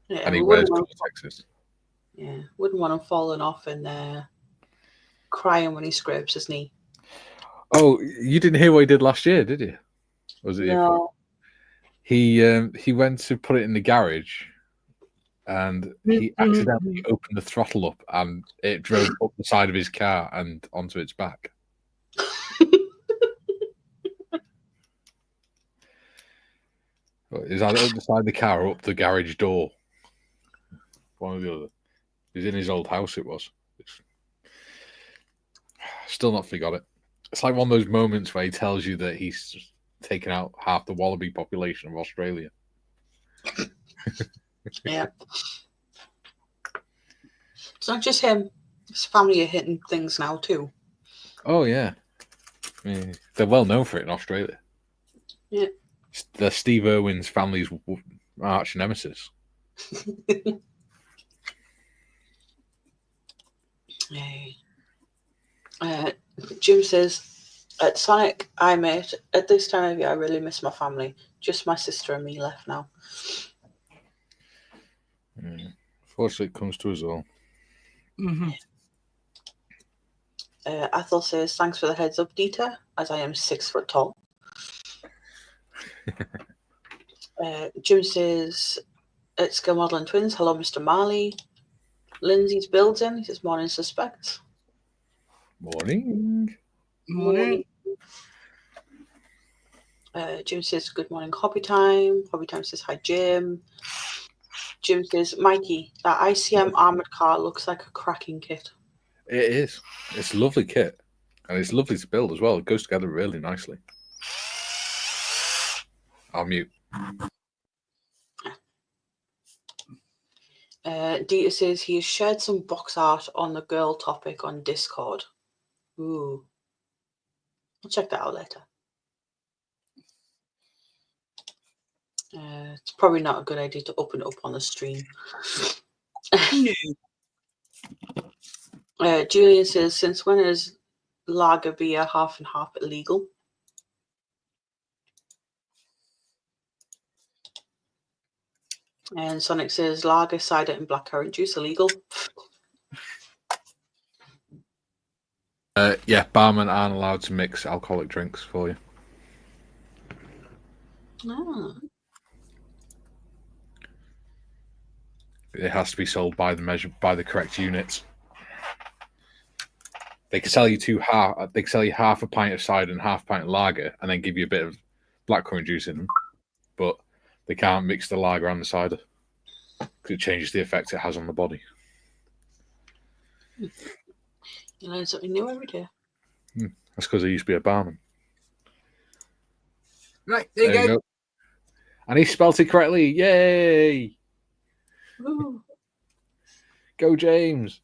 Yeah, And he wears Texas. Yeah, wouldn't want him falling off and crying when he scrapes his knee. Oh, you didn't hear what he did last year, did you? Was it? No. He went to put it in the garage, and he accidentally opened the throttle up, and it drove up the side of his car and onto its back. Is that up the side of the car or up the garage door? One or the other. He's in his old house. It was. Still not forgot it. It's like one of those moments where he tells you that he's taken out half the wallaby population of Australia. Yeah. It's not just him. His family are hitting things now too. Oh, yeah. I mean, they're well known for it in Australia. Yeah. They're Steve Irwin's family's arch nemesis. Jim says, at Sonic, mate, at this time of year, I really miss my family. Just my sister and me left now. Fortunately, it comes to us all. Mm-hmm. Athel says, thanks for the heads up, Dieter, as I am 6 foot tall. Jim says, at Skill Modeling Twins, hello, Mr. Marley. Lindsay's builds in. He says, morning, suspects. Morning. Morning. Jim says, good morning, Hobby Time. Hobby Time says, hi, Jim. Jim says, Mikey, that ICM armoured car looks like a cracking kit. It is. It's a lovely kit. And it's lovely to build as well. It goes together really nicely. I'll mute. Dieter says he has shared some box art on the girl topic on Discord. Ooh. I'll check that out later. It's probably not a good idea to open it up on the stream. Julian says, since when is lager beer half and half illegal? And Sonic says, lager, cider, and blackcurrant juice illegal. Yeah, barmen aren't allowed to mix alcoholic drinks for you. Ah. It has to be sold by the correct units. They can sell you half a pint of cider and half a pint of lager, and then give you a bit of blackcurrant juice in them. But they can't mix the lager and the cider because it changes the effect it has on the body. You learn something new every day. That's because I used to be a barman. Right, there you go. And he spelt it correctly. Yay! Ooh. Go, James.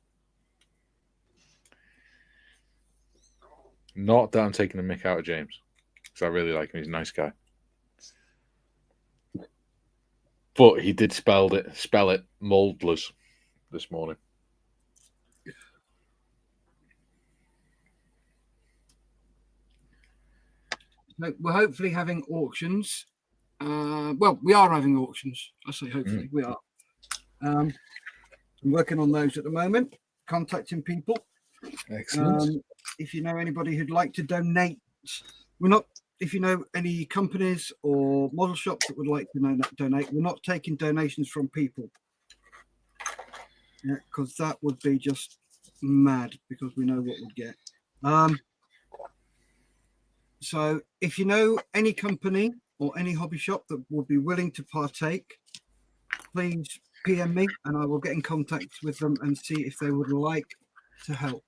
Not that I'm taking the mick out of James, because I really like him. He's a nice guy. But he did spell it moldless this morning. So we're hopefully having auctions. Well, we are having auctions. I say hopefully we are. I'm working on those at the moment, contacting people. Excellent. If you know anybody who'd like to donate, if you know any companies or model shops that would like to donate, we're not taking donations from people. Yeah, because that would be just mad, because we know what we'd get. So if you know any company or any hobby shop that would be willing to partake, please PM me and I will get in contact with them and see if they would like to help.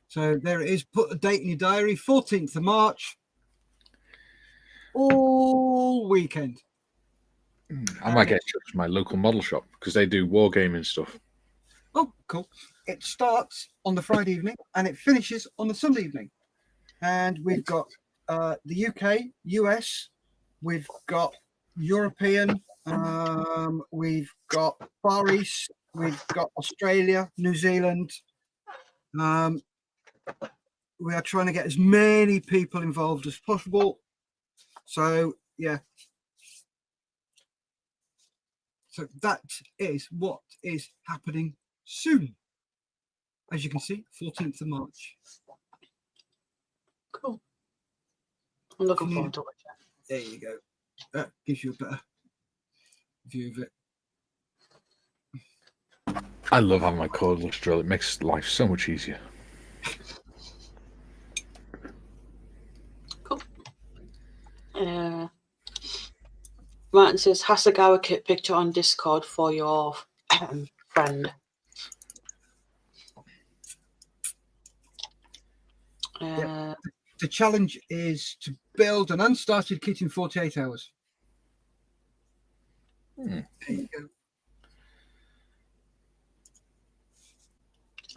So there it is. Put a date in your diary, 14th of March, all weekend. I might get in touch with my local model shop because they do wargaming stuff. Oh, cool. It starts on the Friday evening and it finishes on the Sunday evening. And we've got the UK, US, we've got European, we've got Far East, we've got Australia, New Zealand. We are trying to get as many people involved as possible. So, yeah. So that is what is happening soon. As you can see, 14th of March. Cool. I'm looking forward to it. There you go. That gives you a better view of it. I love having my cordless drill. It makes life so much easier. Cool. Martin says, Hasagawa kit picture on Discord for your friend. Yep. The challenge is to build an unstarted kit in 48 hours. There you go.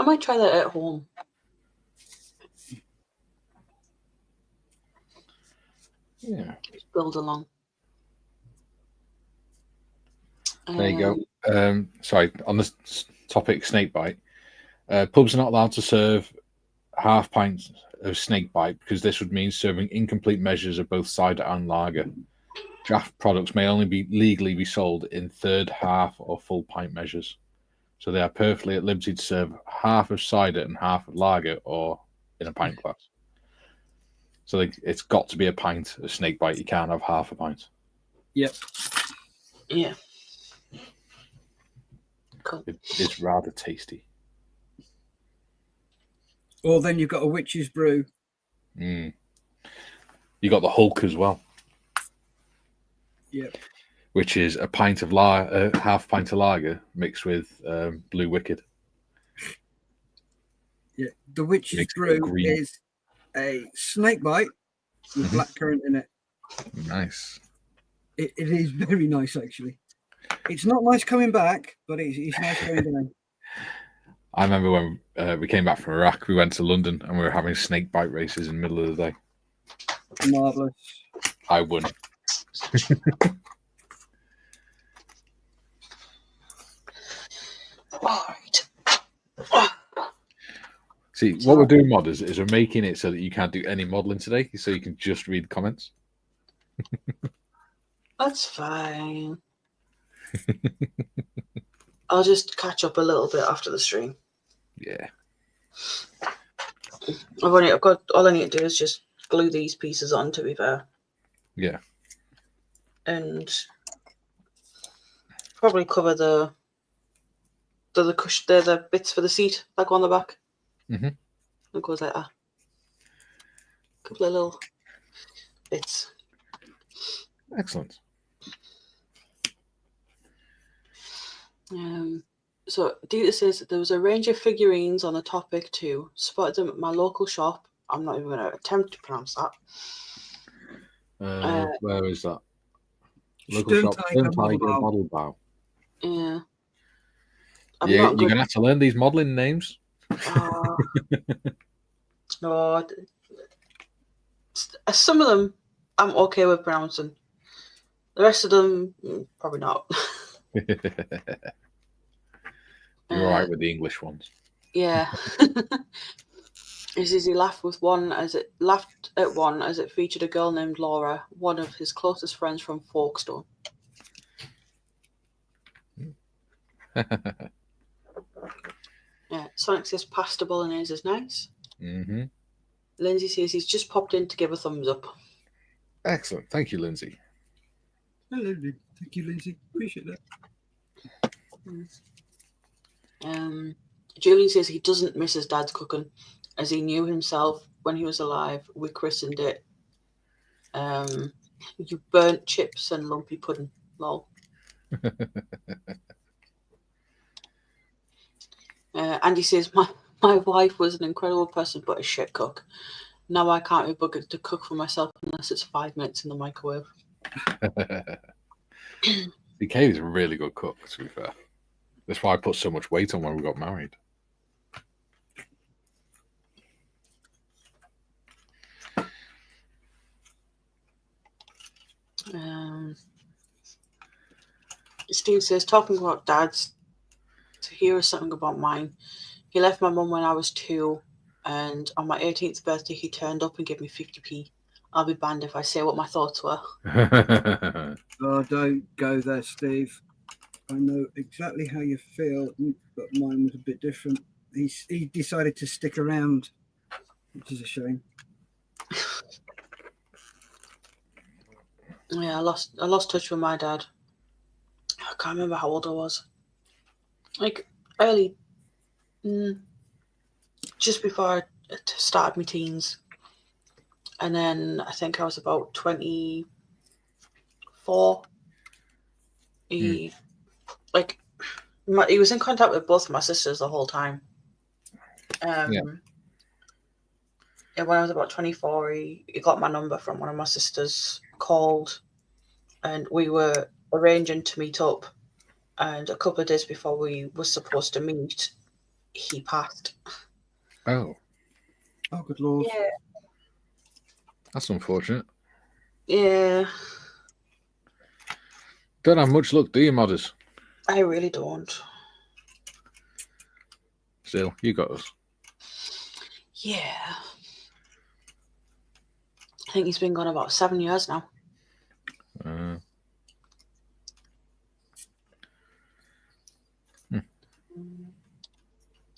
I might try that at home. Yeah. Just build along. There you go. Sorry, on the topic snake bite, pubs are not allowed to serve half pints of snake bite because this would mean serving incomplete measures of both cider and lager. Draft products may only legally be sold in third, half, or full pint measures. So they are perfectly at liberty to serve half of cider and half of lager or in a pint glass. So it's got to be a pint of snake bite. You can't have half a pint. Yep. Yeah. Cool. It's rather tasty. Or then you've got a witch's brew. You got the Hulk as well. Yep. Which is a pint of half pint of lager mixed with Blue Wicked. Yeah, the witch's brew is a snake bite with blackcurrant in it. Nice. It is very nice, actually. It's not nice coming back, but it's nice going down. I remember when we came back from Iraq, we went to London and we were having snake bite races in the middle of the day. Marvellous. I won. All right. See, what we're doing, modders, is we're making it so that you can't do any modelling today, so you can just read comments. That's fine. I'll just catch up a little bit after the stream. Yeah. I've got all I need to do is just glue these pieces on, to be fair. Yeah. And probably cover the cushion, the bits for the seat that go on the back. Mm-hmm. It goes like that. Couple of little bits. Excellent. So Dita says there was a range of figurines on the topic too. Spotted them at my local shop. I'm not even going to attempt to pronounce that. Where is that? Local shop. Stone Tiger Model Bow. Yeah. You're going to have to learn these modelling names. No. Some of them I'm okay with pronouncing. The rest of them, probably not. You're all right with the English ones. Yeah. He says he laughed at one as it featured a girl named Laura, one of his closest friends from Folkestone. Yeah, Sonic says pasta bolognese is nice. Mm-hmm. Lindsay says he's just popped in to give a thumbs up. Excellent. Thank you, Lindsay. Hello, thank you, Lindsay. Appreciate that. Julian says he doesn't miss his dad's cooking, as he knew himself when he was alive. We christened it you burnt chips and lumpy pudding. Lol. Andy says my wife was an incredible person but a shit cook. Now I can't be buggered to cook for myself unless it's 5 minutes in the microwave. DK is a really good cook, to be fair. That's why I put so much weight on when we got married. Steve says, talking about dads, here is something about mine. He left my mum when I was 2, and on my 18th birthday, he turned up and gave me 50p. I'll be banned if I say what my thoughts were. Oh, don't go there, Steve. I know exactly how you feel, but mine was a bit different. He decided to stick around, which is a shame. Yeah, I lost touch with my dad. I can't remember how old I was. Like early, just before I started my teens. And then I think I was about 24. He was in contact with both of my sisters the whole time. And when I was about 24, he got my number from one of my sisters, called, and we were arranging to meet up. And a couple of days before we were supposed to meet, he passed. Oh, good Lord. Yeah. That's unfortunate. Yeah. Don't have much luck, do you, modders? I really don't. Still, you got us. Yeah. I think he's been gone about 7 years now.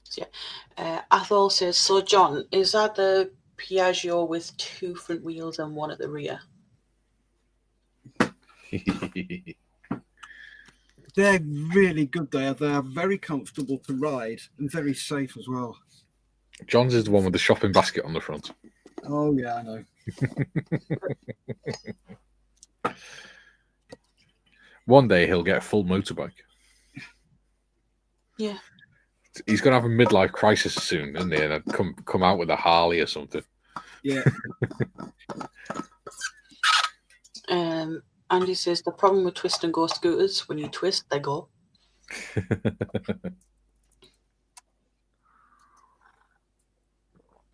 So, yeah. Athol says, so John, is that the Piaggio with 2 front wheels and 1 at the rear? They're really good. They are very comfortable to ride and very safe as well. John's is the one with the shopping basket on the front. Oh, yeah, I know. One day he'll get a full motorbike. Yeah. He's going to have a midlife crisis soon, isn't he? And come out with a Harley or something. Yeah. Andy says, the problem with twist and go scooters, when you twist, they go.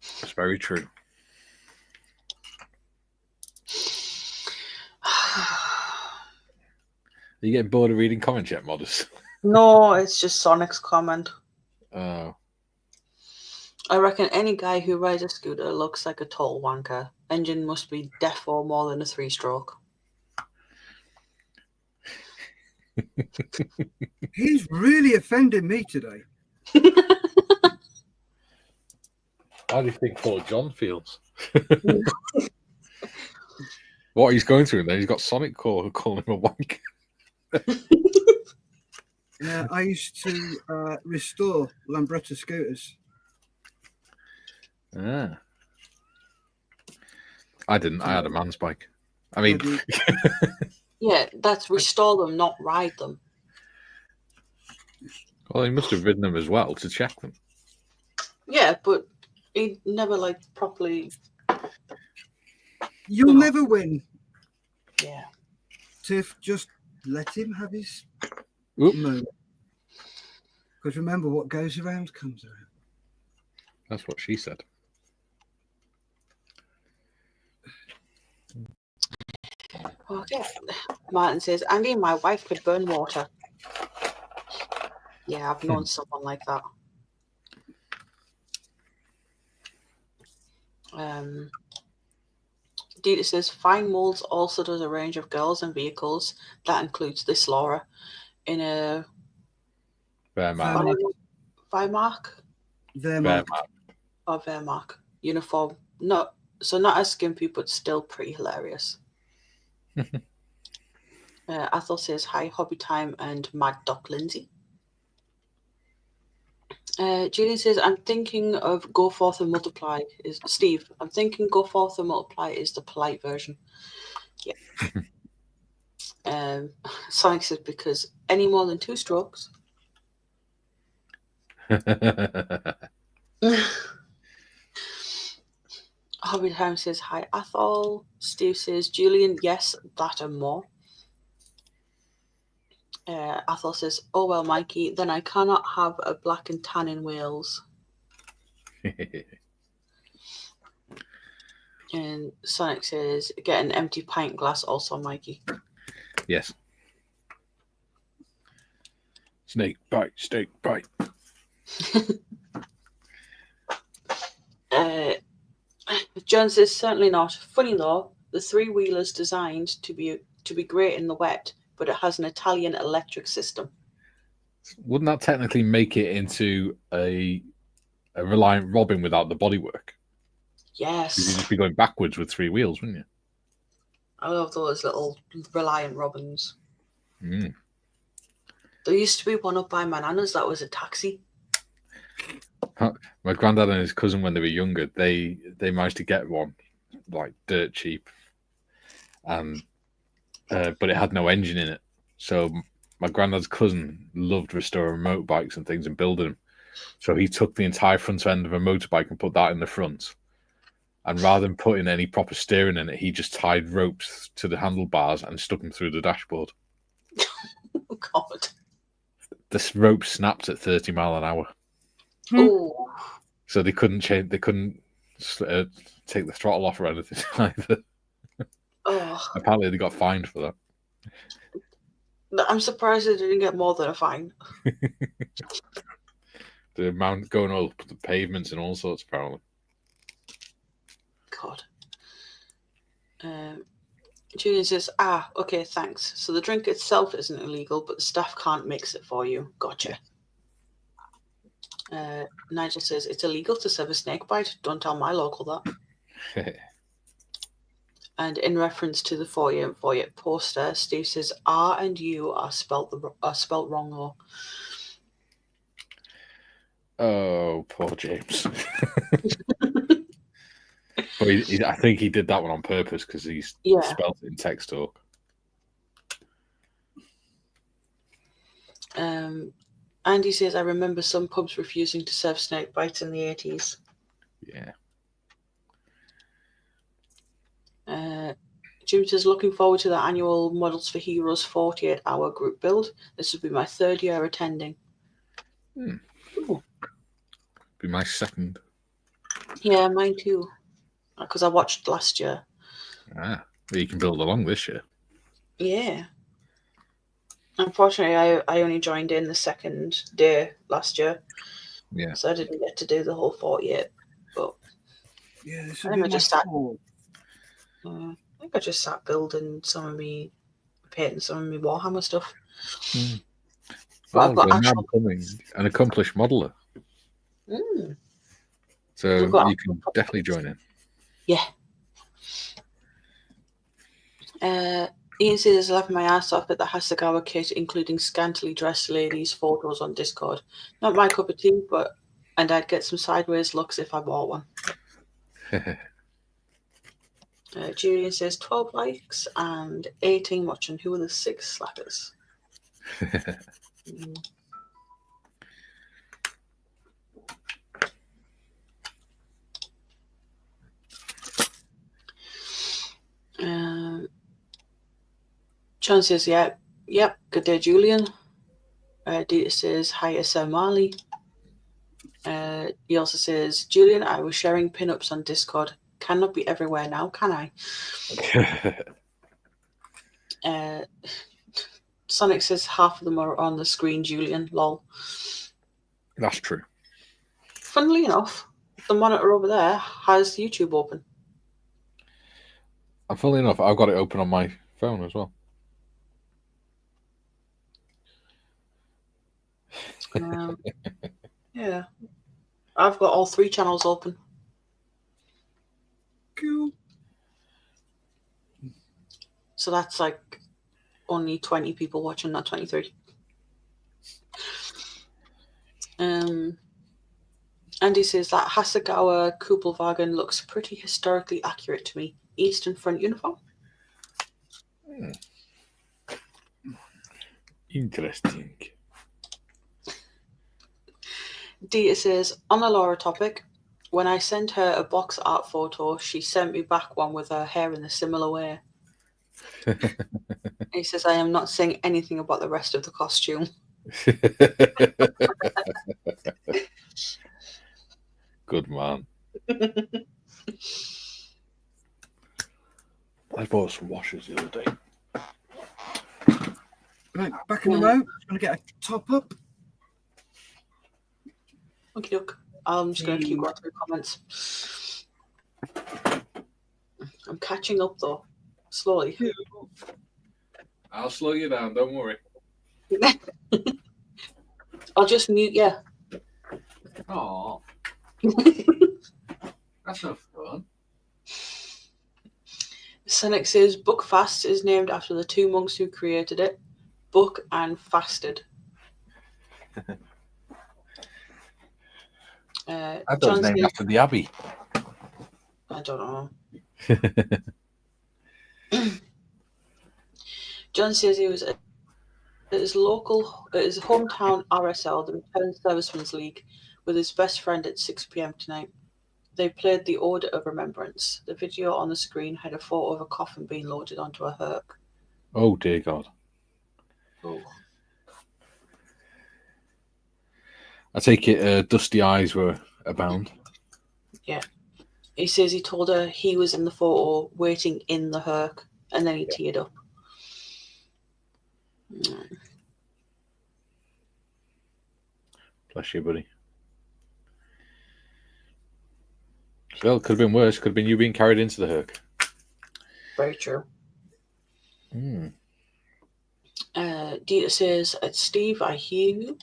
It's very true. Are you getting bored of reading comments yet, Modest? No, it's just Sonic's comment. Oh. I reckon any guy who rides a scooter looks like a total wanker. Engine must be defo more than a 3-stroke. He's really offended me today. How do you think poor John feels? What he's going through, and then he's got Sonic calling him a wank. Yeah, I used to restore Lambretta scooters. Ah. I didn't. I had a man's bike. I mean, yeah, that's restore them, not ride them. Well, he must have ridden them as well to check them. Yeah, but he never properly. You'll never win. Yeah. Tiff, just let him have his Oop. moment. Because remember, what goes around comes around. That's what she said. Okay. Martin says, Andy and my wife could burn water. Yeah, I've known someone like that. Dita says, Fine Molds also does a range of girls and vehicles. That includes this Laura in a Wehrmacht. Wehrmacht uniform. No, so not as skimpy, but still pretty hilarious. Athol says, hi, Hobby Time and Mad Doc Lindsay. Julian says, I'm thinking of Go Forth and Multiply. Steve, I'm thinking Go Forth and Multiply is the polite version. Yeah. Sonic says, because any more than 2 strokes. Hobby Time says, hi, Athol. Steve says, Julian, yes, that and more. Athol says, oh, well, Mikey, then I cannot have a black and tan in Wales. And Sonic says, get an empty pint glass also, Mikey. Yes. Snake bite, steak bite. John says, certainly not. Funny though, the 3-wheeler's designed to be great in the wet, but it has an Italian electric system. Wouldn't that technically make it into a Reliant Robin without the bodywork? Yes. You'd just be going backwards with 3 wheels, wouldn't you? I love those little Reliant Robins. Mm. There used to be one up by my nana's that was a taxi. My granddad and his cousin, when they were younger, they managed to get one, dirt cheap, and but it had no engine in it. So my granddad's cousin loved restoring motorbikes and things and building them. So he took the entire front end of a motorbike and put that in the front. And rather than putting any proper steering in it, he just tied ropes to the handlebars and stuck them through the dashboard. Oh, God. This rope snapped at 30 miles an hour. Oh. So they couldn't change. They couldn't take the throttle off or anything either. Oh. Apparently, they got fined for that. I'm surprised they didn't get more than a fine. The amount going up the pavements and all sorts, apparently. God. Julian says, okay, thanks. So the drink itself isn't illegal, but the staff can't mix it for you. Gotcha. Nigel says, it's illegal to serve a snake bite. Don't tell my local that. And in reference to the 48 poster, Steve says, R and U are spelt wrong, though. Oh, poor James. But I think he did that one on purpose because he's spelled it in text talk. Andy says, I remember some pubs refusing to serve snake bites in the 80s. Yeah. Jim says, looking forward to the annual Models for Heroes 48-hour group build. This will be my 3rd year attending. Be my 2nd. Yeah, mine too. Because I watched last year. Well, you can build along this year. Yeah. Unfortunately, I only joined in the 2nd day last year. Yeah. So I didn't get to do the whole 48. But yeah, this I will think be I just sat. my I think I just sat building some of me, painting some of me Warhammer stuff. Well, I've got now becoming an accomplished modeler. So you can definitely join in. Yeah. Ian says, laughing my ass off at the Hasagawa kit, including scantily dressed ladies' photos on Discord. Not my cup of tea, and I'd get some sideways looks if I bought one. Julian says 12 likes and 18 watching. Who are the 6 slackers? John says, yep, good day, Julian. Dita says, hi, Sir Marley. He also says, Julian, I was sharing pinups on Discord. Cannot be everywhere now, can I? Sonic says half of them are on the screen, Julian. Lol. That's true. Funnily enough, the monitor over there has YouTube open. And funnily enough, I've got it open on my phone as well. Yeah. I've got all 3 channels open. Cool. So that's like only 20 people watching, not 23. Andy says that Hasagawa Kuppelwagen looks pretty historically accurate to me. Eastern Front uniform. Interesting. Dita says, on a Laura topic, when I sent her a box art photo, she sent me back one with her hair in a similar way. He says, I am not saying anything about the rest of the costume. Good man. I bought some washers the other day. Right, back in the row. I'm going to get a top up. Okay, look. I'm just going to keep going through comments. I'm catching up though, slowly. I'll slow you down, don't worry. I'll just mute you. Oh, that's no fun. Sonic says Buckfast is named after the 2 monks who created it, Buck and Fasted. I thought it was named after the Abbey. I don't know. John says he was at his hometown RSL, the Return Servicemen's League, with his best friend at 6 p.m. tonight. They played the Order of Remembrance. The video on the screen had a photo of a coffin being loaded onto a herc. Oh, dear God. Oh. I take it dusty eyes were abound. Yeah. He says he told her he was in the photo waiting in the herc, and then he teared up. Bless you, buddy. Well, could have been worse. Could have been you being carried into the Herc. Very true. Mm. Dita says, Steve, I hear you.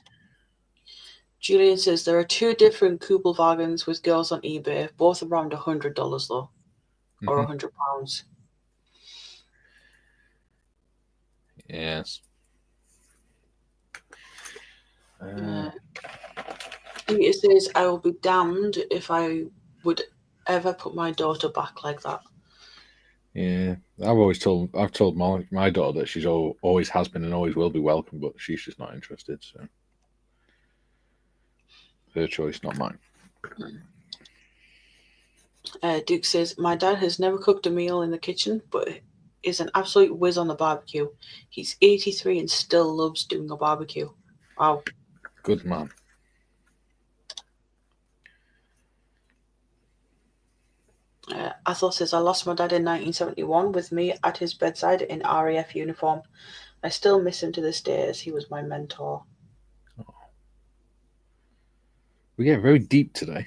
Julian says, there are 2 different Kubelwagens with girls on eBay, both around $100 though, or £100. Yes. Dita says, I will be damned if I would ever put my daughter back like that. Yeah, I've told my daughter that she's always has been and always will be welcome, but she's just not interested. So her choice, not mine. Duke says, my dad has never cooked a meal in the kitchen, but is an absolute whiz on the barbecue. He's 83 and still loves doing a barbecue. Wow. Good man. Athol says, I lost my dad in 1971 with me at his bedside in RAF uniform. I still miss him to this day as he was my mentor. Oh. We get very deep today.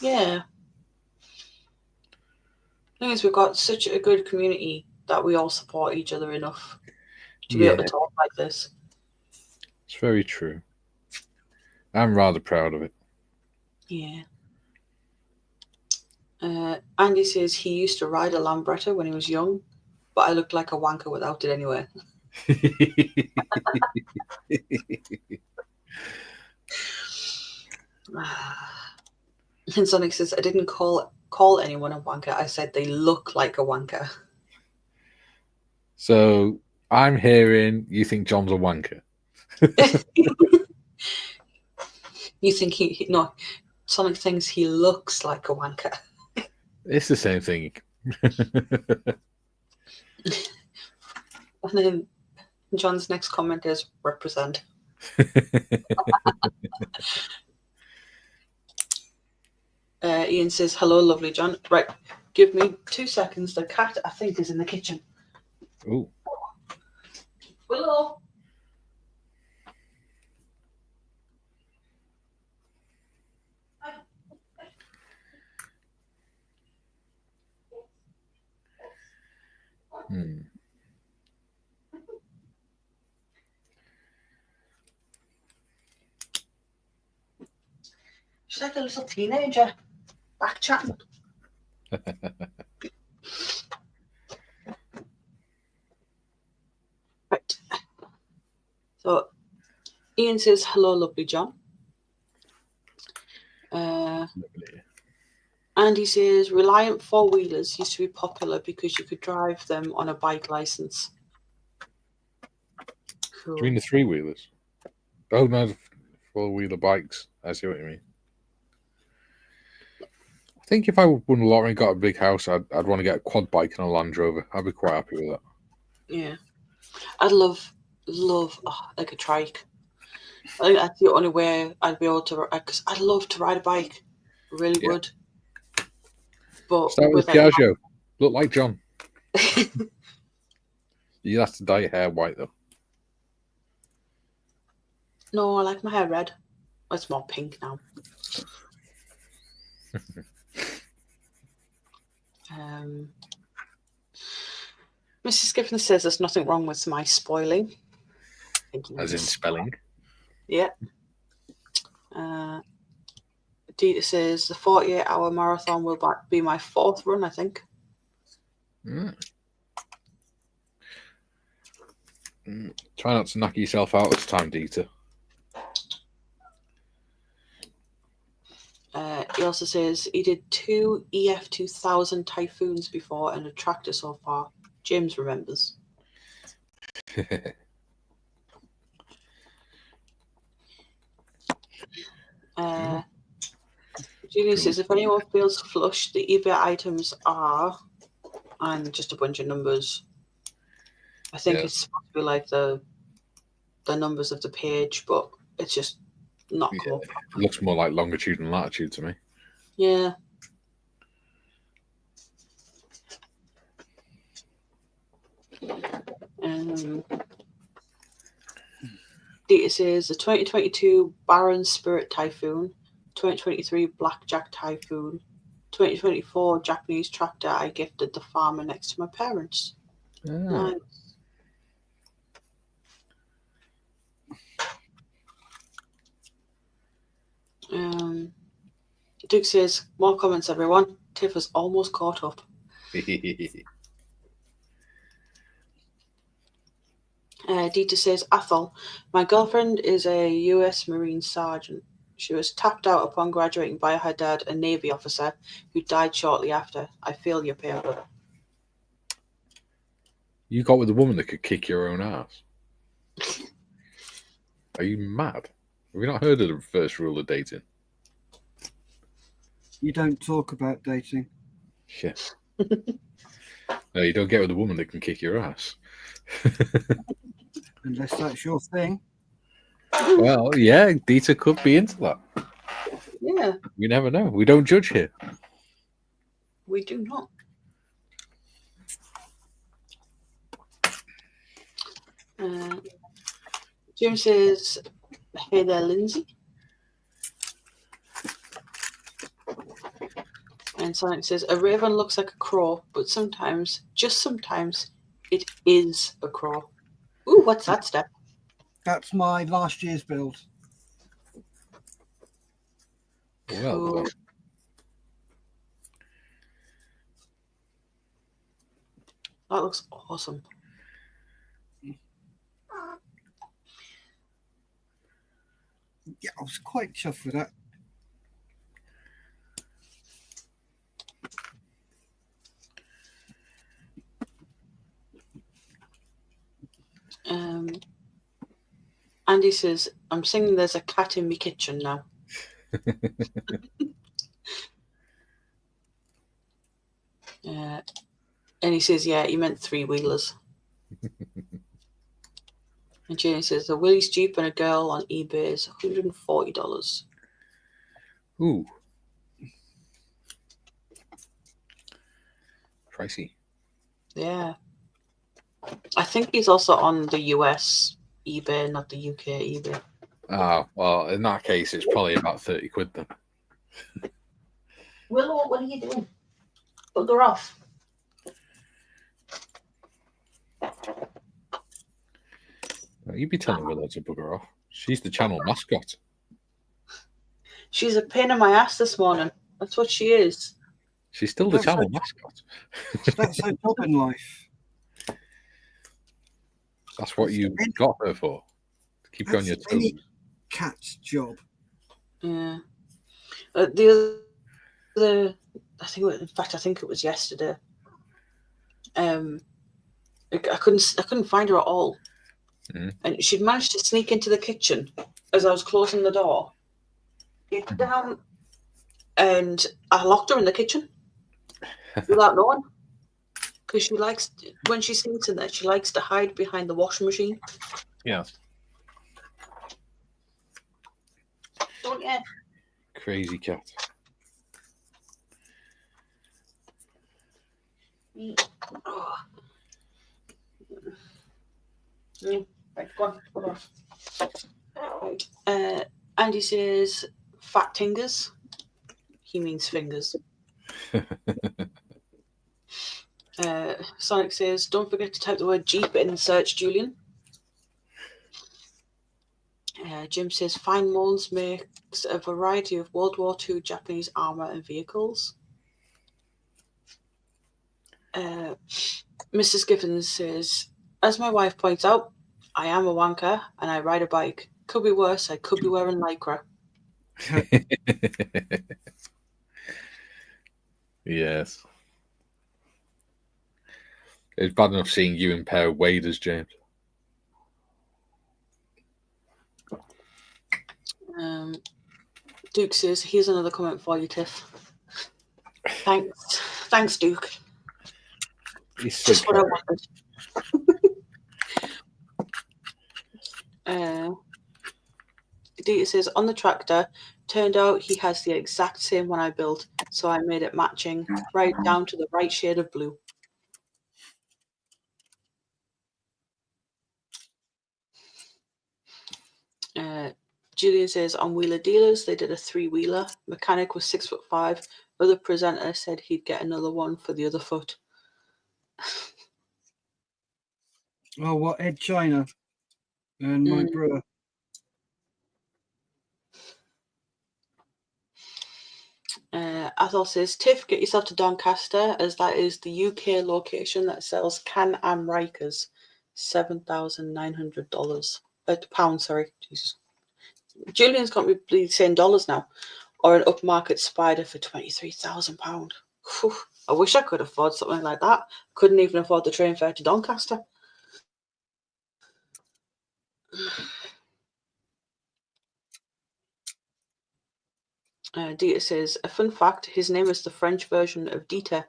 Yeah. The thing is, we've got such a good community that we all support each other enough to be able to talk like this. It's very true. I'm rather proud of it. Yeah. Andy says he used to ride a Lambretta when he was young, but I looked like a wanker without it anyway. And Sonic says, I didn't call anyone a wanker. I said they look like a wanker. So I'm hearing you think John's a wanker. You think no, Sonic thinks he looks like a wanker. It's the same thing. And then John's next comment is represent. Ian says, hello, lovely John. Right, give me 2 seconds. The cat, I think, is in the kitchen. Oh. Willow. She's like a little teenager. Back chatting. Right. So Ian says, hello, lovely John. And he says, Reliant 4-wheelers used to be popular because you could drive them on a bike license. Cool. Do you mean the 3-wheelers? Oh, no, the 4-wheeler bikes. I see what you mean. I think if I won a lottery and got a big house, I'd want to get a quad bike and a Land Rover. I'd be quite happy with that. Yeah. I'd love like a trike. I think that's the only way I'd be able to, because I'd love to ride a bike. Really would. But start with Piaggio. Look like John. You have to dye your hair white, though. No, I like my hair red. It's more pink now. Mrs. Skiffin says there's nothing wrong with my spoiling. As in spelling? Yeah. Dita says the 48-hour marathon will be my 4th run, I think. Try not to knock yourself out this time, Dita. He also says he did 2 EF2000 Typhoons before and a tractor so far. James remembers. Julie says, if anyone feels flush, the eBay items are, and just a bunch of numbers. I think it's supposed to be like the numbers of the page, but it's just not cool. It looks more like longitude and latitude to me. Yeah. Data says the 2022 Baron Spirit Typhoon, 2023 Blackjack Typhoon, 2024 Japanese tractor I gifted the farmer next to my parents. Nice. Duke says, more comments, everyone. Tiff is almost caught up. Dita says, Athol, my girlfriend is a US Marine sergeant. She was tapped out upon graduating by her dad, a Navy officer, who died shortly after. I feel your pain, brother. You got with a woman that could kick your own ass. Are you mad? Have we not heard of the first rule of dating? You don't talk about dating. Yeah. No, you don't get with a woman that can kick your ass. Unless that's your thing. Well, yeah, Dita could be into that. Yeah. You never know. We don't judge here. We do not. Jim says, hey there, Lindsay. And Sonic says, a raven looks like a crow, but sometimes, just sometimes, it is a crow. Ooh, what's that, Steff? That's my last year's build. Well Cool. done. That looks awesome. Yeah, I was quite chuffed with that. Andy says, I'm singing There's a Cat in Me Kitchen now. And he says, yeah, he meant three-wheelers. And Jane says, the Willie's Jeep and a girl on eBay is $140. Ooh. Pricey. Yeah. I think he's also on the US eBay, not the UK eBay. Oh, well, in that case, it's probably about 30 quid then. Willow, what are you doing? Bugger off. Well, you'd be telling Willow to bugger off. She's the channel mascot. She's a pain in my ass this morning. That's what she is. She's still the channel mascot. That's her job in life. That's what you got her for. To keep you on your toes. Cat's job. Yeah. The I think it was yesterday. I couldn't find her at all. And she'd managed to sneak into the kitchen as I was closing the door. Get down, and I locked her in the kitchen without knowing. Because she likes, when she sneaks in there, she likes to hide behind the washing machine. Yeah. So, yeah. Crazy cat. Oh. Right, go on. Right. Andy says fat tingers. He means fingers. Sonic says, don't forget to type the word Jeep in search, Julian. Jim says, Fine Molds makes a variety of World War II Japanese armour and vehicles. Mrs. Giffens says, as my wife points out, I am a wanker and I ride a bike. Could be worse, I could be wearing lycra. Yes. It's bad enough seeing you in a pair of waders, James. Duke says, here's another comment for you, Tiff. Thanks, Duke. He's so Just what I wanted. Dita says, on the tractor, turned out he has the exact same one I built, so I made it matching, right down to the right shade of blue. Julian says, on Wheeler Dealers, they did a 3-wheeler. Mechanic was 6'5". Other presenter said he'd get another one for the other foot. Oh, what? Ed China and my brother. Athol says, Tiff, get yourself to Doncaster, as that is the UK location that sells Can-Am Rikers. $7,900. Pounds, sorry. Jesus. Julian's got me bleeding saying dollars now. Or an upmarket Spider for £23,000. I wish I could afford something like that. Couldn't even afford the train fare to Doncaster. Dita says, a fun fact, his name is the French version of Dita.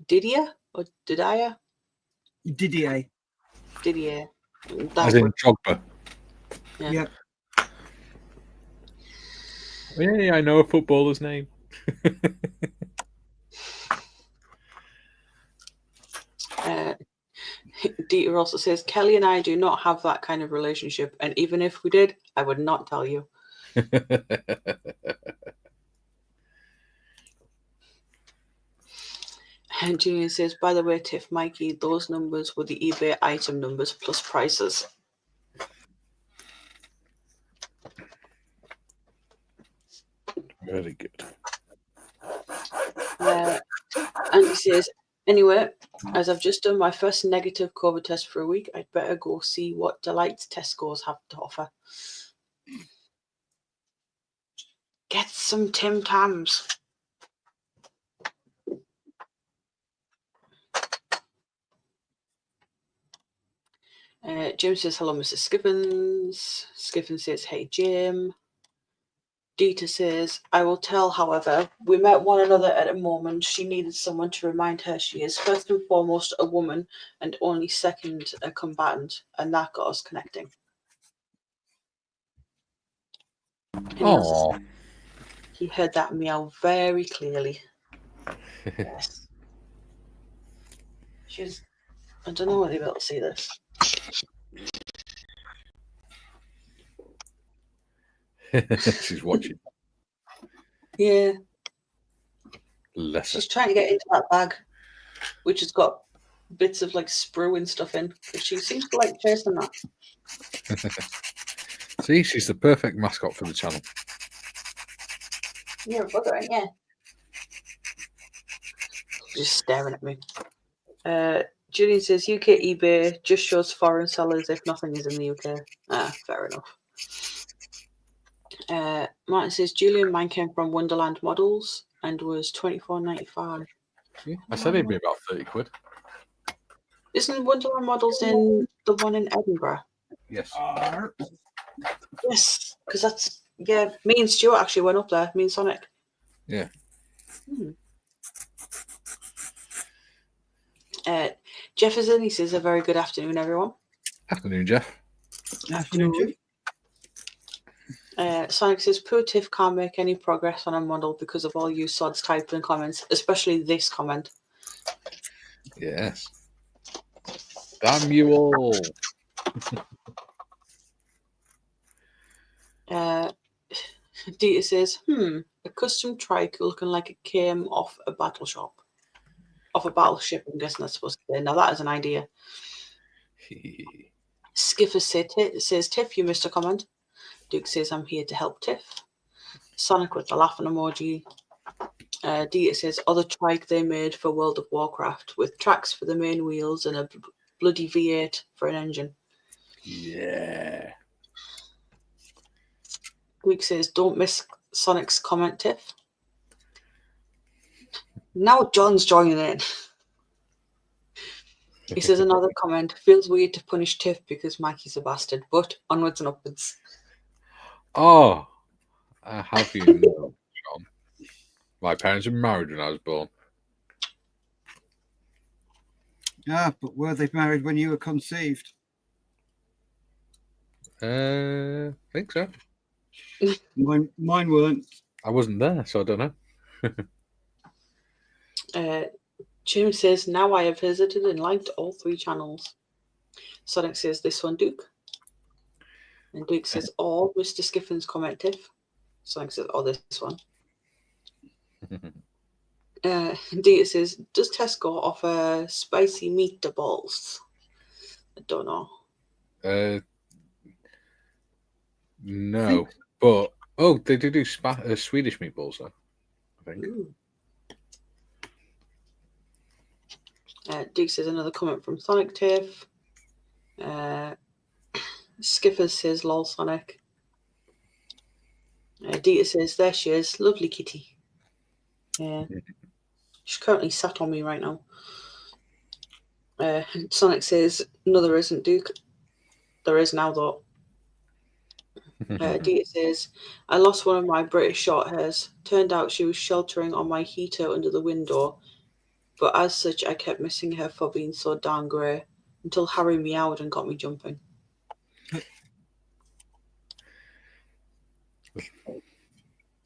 Didier or Didier? Didier. Didier. As in Drogba. Yeah. Yeah, I know a footballer's name. Dieter also says, Kelly and I do not have that kind of relationship, and even if we did, I would not tell you. And Julian says, by the way, Tiff, Mikey, those numbers were the eBay item numbers plus prices. Very good. And he says, anyway, as I've just done my first negative COVID test for a week, I'd better go see what delights Tesco's have to offer. Get some Tim Tams. Jim says, hello, Mr. Skippins. Skippins says, hey, Jim. Dita says, I will tell, however, we met one another at a moment. She needed someone to remind her she is first and foremost a woman and only second a combatant, and that got us connecting. Oh, he heard that meow very clearly. Yes. I don't know whether you'll be able to see this. she's watching. Yeah. Lesser. She's trying to get into that bag, which has got bits of like sprue and stuff in, but she seems to like chasing that. See, she's the perfect mascot for the channel. You're a bugger, ain't you? Just staring at me. Julian says UK eBay just shows foreign sellers if nothing is in the UK. Fair enough. Martin says Julian, mine came from Wonderland Models and was $24.95. Yeah, I said it'd be about 30 quid. Isn't Wonderland Models in the one in Edinburgh? Yes. Yes, because that's, yeah, me and Stuart actually went up there, me and Sonic. Yeah. Jeff is in, he says a very good afternoon, everyone. Afternoon, Jeff. Afternoon, Jeff. Sonic says, poor Tiff can't make any progress on a model because of all you sods typing comments, especially this comment. Yes. Damn you all. Dita says, a custom trike looking like it came off a battle shop. Off a battleship, I'm guessing that's supposed to be. Now that is an idea. Skiffer says, Tiff, you missed a comment. Duke says, I'm here to help Tiff. Sonic with the laughing emoji. Dita says, other trike they made for World of Warcraft with tracks for the main wheels and a bloody V8 for an engine. Yeah. Duke says, don't miss Sonic's comment, Tiff. Now John's joining in. He says another comment, feels weird to punish Tiff because Mikey's a bastard, but onwards and upwards. Oh, I have you know, John. My parents were married when I was born. Ah, but were they married when you were conceived? I think so. Mine weren't. I wasn't there, so I don't know. Jim says, now I have visited and liked all 3 channels. Sonic says, this one, Duke. And Duke says, "Oh, Mr. Skiffen's comment, Tiff." Sonic says, "Oh, this one." Dita says, "Does Tesco offer spicy meatballs?" I don't know. No, but they do Swedish meatballs though, I think. Duke says another comment from Sonic Tiff. Skipper says, "Lol, Sonic." Dita says, "There she is, lovely kitty." She's currently sat on me right now. Sonic says, "No, there isn't, Duke. There is now, though." Dita says, "I lost one of my British short hairs. Turned out she was sheltering on my heater under the window, but as such, I kept missing her for being so darn grey until Harry meowed and got me jumping."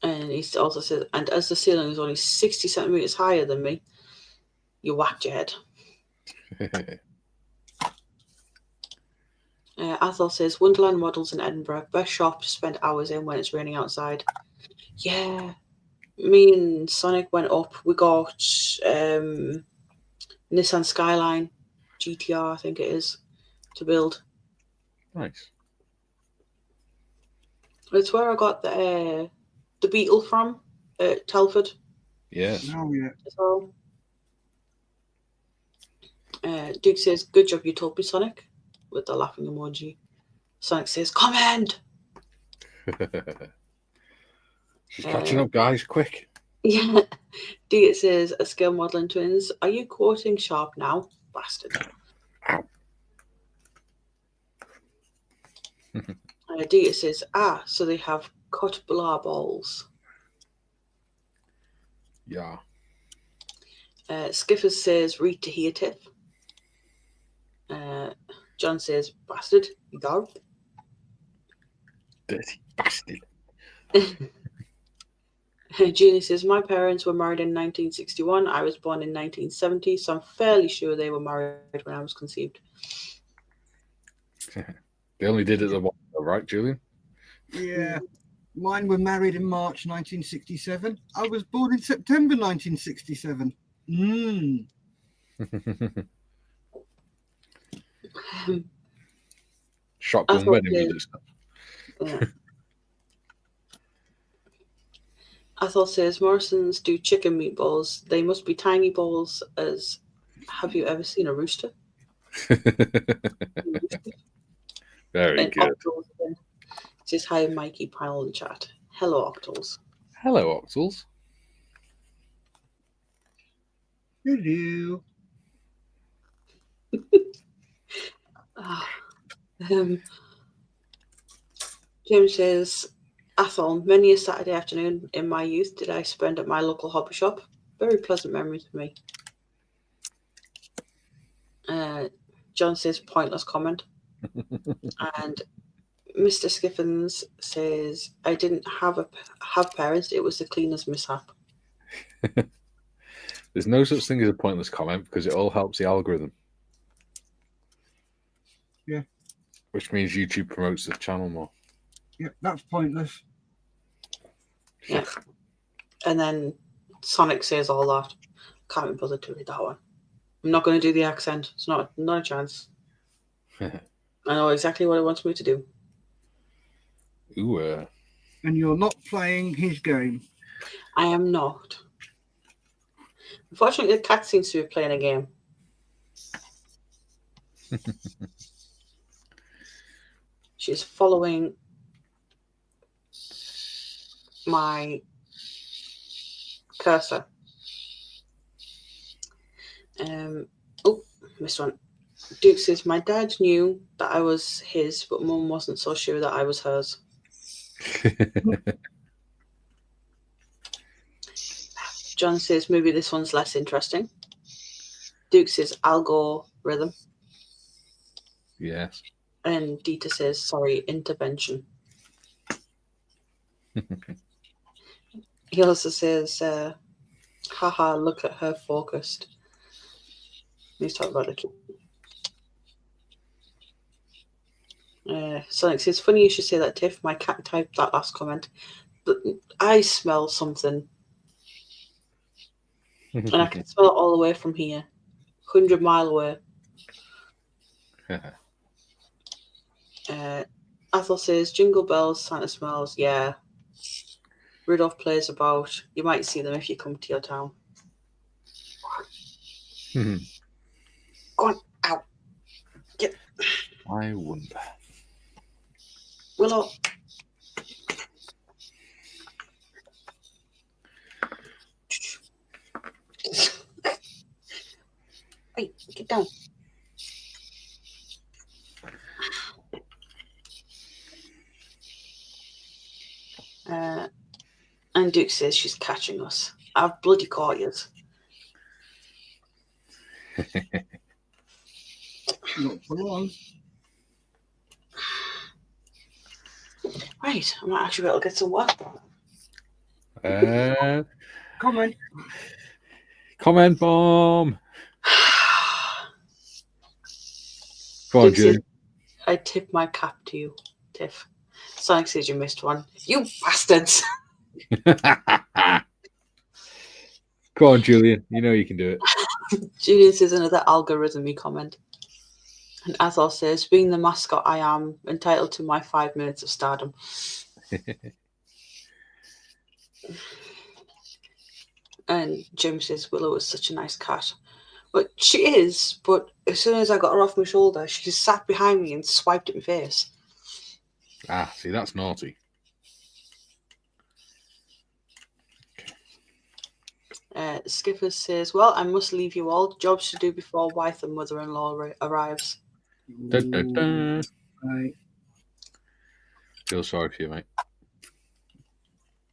And he also says, "And as the ceiling is only 60 centimetres higher than me, you whacked your head." Athol says, "Wonderland Models in Edinburgh, best shop to spend hours in when it's raining outside." Yeah, me and Sonic went up. We got Nissan Skyline GTR, I think it is, to build. Nice. It's where I got the Beetle from at Telford. Yes. Oh, yeah. As well. Duke says, "Good job you told me, Sonic," with the laughing emoji. Sonic says, "Comment!" She's catching up, guys, quick. Yeah. Dita says, "A scale modelling twins. Are you quoting Sharp now? Bastard." Ow. Dita says, "So they have cut blah balls." Yeah. Skiffers says, "Read to hear, Tiff." John says, "Bastard, you garb." Dirty bastard. Julie says, "My parents were married in 1961. I was born in 1970, so I'm fairly sure they were married when I was conceived." They only did it the one, right, Julian? Yeah. Mine were married in March 1967. I was born in September 1967. Shotgun wedding with this stuff. Yeah. Athol says, "Morrison's do chicken meatballs. They must be tiny balls as... Have you ever seen a rooster?" Very And good. Octals again says, "Hi, Mikey, panel in chat." Hello, Octals. Hello, Octals. Hello. James says, "Athol, many a Saturday afternoon in my youth did I spend at my local hobby shop. Very pleasant memories for me." John says, "Pointless comment." And Mr. Skiffens says, "I didn't have parents. It was the cleaner's mishap." There's no such thing as a pointless comment because it all helps the algorithm. Yeah. Which means YouTube promotes the channel more. Yeah, that's pointless. Yeah. And then Sonic says all that. Can't be bothered to read that one. I'm not going to do the accent. It's not a chance. I know exactly what it wants me to do. Ooh. And you're not playing his game. I am not. Unfortunately, the cat seems to be playing a game. She's following my cursor. Missed one. Duke says, "My dad knew that I was his, but Mum wasn't so sure that I was hers." John says, "Maybe this one's less interesting." Duke says, "I'll go rhythm." Yes. And Dita says, "Sorry, intervention." He also says, "Haha, look at her focused." He's talking about a kid. Sonic says, funny you should say that, Tiff. My cat typed that last comment. But I smell something. And I can smell it all the way from here. 100 mile away. Athel says, Jingle bells, Santa smells. Yeah. Rudolph plays about. You might see them if you come to your town. Go on, out. Get. I wonder. Willow. Hey, get down. And Duke says she's catching us. I've bloody caught you. Not for long. Right, I might actually be able to get some work. Comment. Comment bomb. Go on, Duke Julie. says, I tip my cap to you, Tiff. Sonic says you missed one. You bastards. Go on, Julian. You know you can do it. Julian says another algorithm-y comment. And Athol says, being the mascot I am, entitled to my 5 minutes of stardom. And Jim says, Willow is such a nice cat. But she is, but as soon as I got her off my shoulder, she just sat behind me and swiped at my face. Ah, see, that's naughty. Skipper says, well, I must leave you all. Jobs to do before wife and mother-in-law arrives. Dun, dun, dun. Right. Feel sorry for you, mate.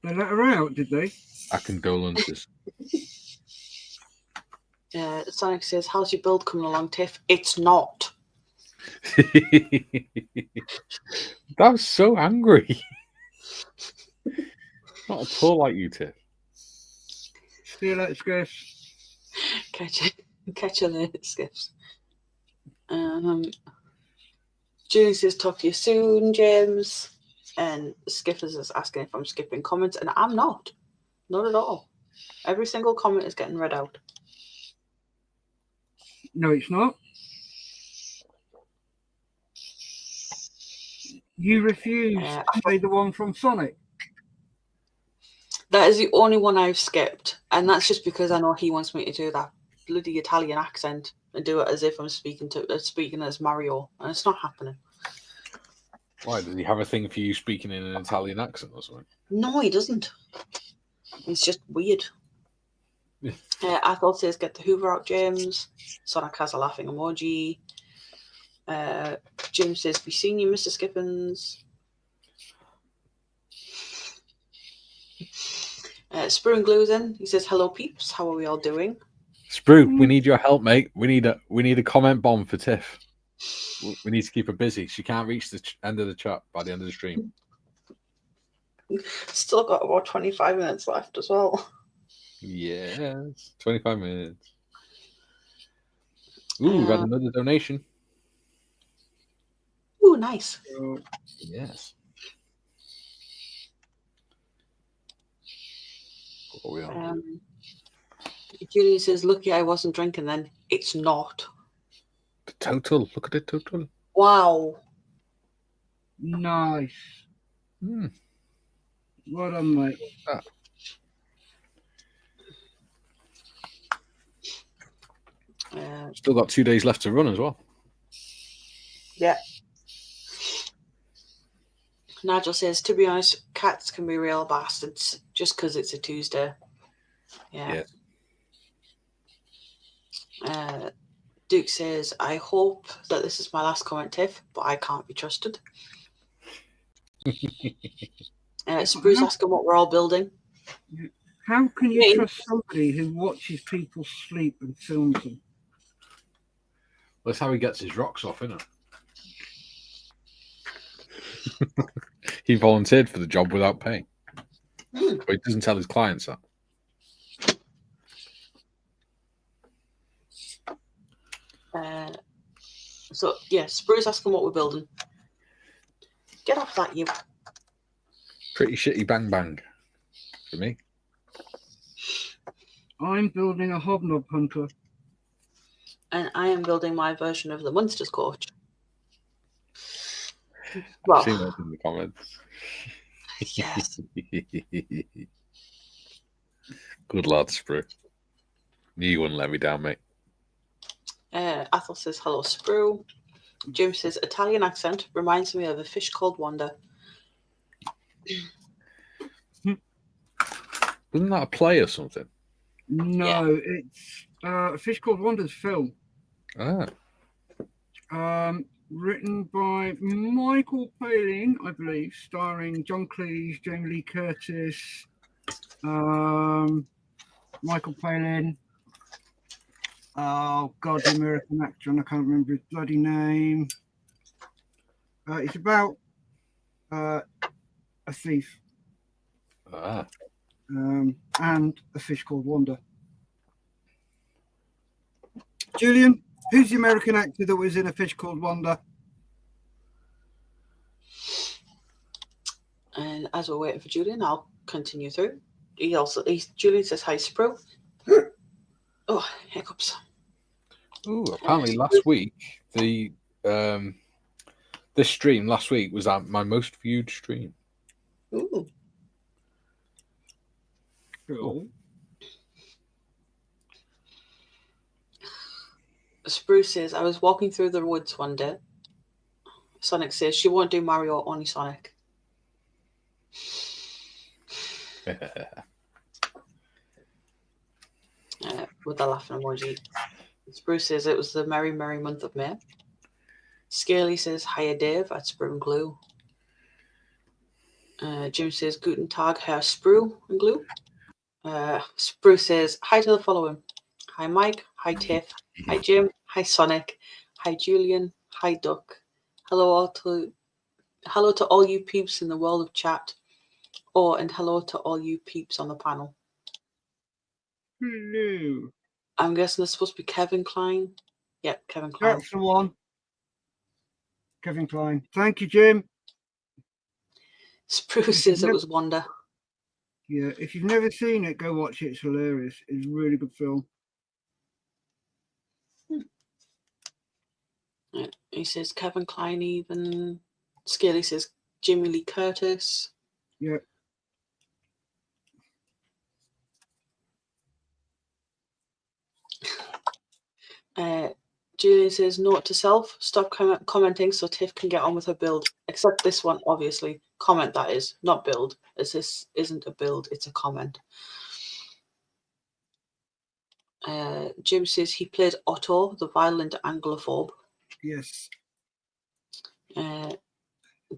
They let her out, did they? Our condolences. Sonic says, how's your build coming along, Tiff? It's not. That was so angry. Not at all like you, Tiff. See you later, Skiff. Catch you later, Skips. Julie says, talk to you soon, James. And Skippers is asking if I'm skipping comments, and I'm not. Not at all. Every single comment is getting read out. No, it's not. You refuse to say the one from Sonic. That is the only one I've skipped, and that's just because I know he wants me to do that bloody Italian accent and do it as if I'm speaking as Mario, and it's not happening. Why, does he have a thing for you speaking in an Italian accent or something? No, he doesn't. It's just weird. Athol says, get the Hoover out, James. Sonic has a laughing emoji. Jim says, be seeing you, Mr. Skippins. Sprue and Glue's in. He says, hello, peeps. How are we all doing? Sprue, we need your help, mate. We need a comment bomb for Tiff. We need to keep her busy. She can't reach the end of the chat by the end of the stream. Still got about 25 minutes left as well. Yes, 25 minutes. Ooh, we got another donation. Ooh, nice. Yes. What are we on? Julie says, lucky I wasn't drinking then. It's not. The total. Look at the total. Wow. Nice. Well done, mate. Still got 2 days left to run as well. Yeah. Nigel says, to be honest, cats can be real bastards just because it's a Tuesday. Yeah. Duke says, I hope that this is my last comment, Tiff, but I can't be trusted. Spruce asking what we're all building. How can you trust somebody who watches people sleep and films them? Well, that's how he gets his rocks off, isn't it? He volunteered for the job without paying. But he doesn't tell his clients that. So, yeah, Spruce asking what we're building. Get off that, you. Pretty shitty bang bang for me. I'm building a hobnob hunter. And I am building my version of the Munsters coach. I've Well, seen that in the comments. yes. Good lad, Sprue. You wouldn't let me down, mate. Athel says, hello, Sprue. Jim says, Italian accent reminds me of a fish called Wanda. Wasn't that a play or something? No, it's a Fish Called Wanda's film. Ah. Written by Michael Palin, I believe, starring John Cleese, Jamie Lee Curtis, Michael Palin. Oh God, the American actor, and I can't remember his bloody name. It's about a thief and a fish called Wanda. Julian, who's the American actor that was in A Fish Called Wanda? And as we're waiting for Julian, I'll continue through. Julian says, hi, Sprue. Oh, hiccups. Ooh, apparently last week this stream last week was my most viewed stream. Ooh. Cool. Sprue says, I was walking through the woods one day. Sonic says, she won't do Mario, only Sonic. With the laughing emoji. Sprue says, it was the merry, merry month of May. Scaly says, hiya, Dave, at Sprue and Glue. Jim says, Guten Tag, Herr Sprue and Glue. Sprue says, hi to the following. Hi, Mike. Hi, Tiff. Hi, Jim. Hi, Sonic. Hi, Julian. Hi, Duck. Hello to all you peeps in the world of chat. And hello to all you peeps on the panel. Hello. I'm guessing it's supposed to be Kevin Klein. Yep, Kevin Klein. That's the one. Kevin Klein. Thank you, Jim. Sprue says it was Wanda. Yeah, if you've never seen it, go watch it. It's hilarious. It's a really good film. He says Kevin Klein even. Scaly says Jamie Lee Curtis. Yeah. Julian says, note to self, stop commenting so Tiff can get on with her build. Except this one, obviously. Comment, that is, not build, as this isn't a build, it's a comment. Jim says he played Otto, the violent Anglophobe. Yes.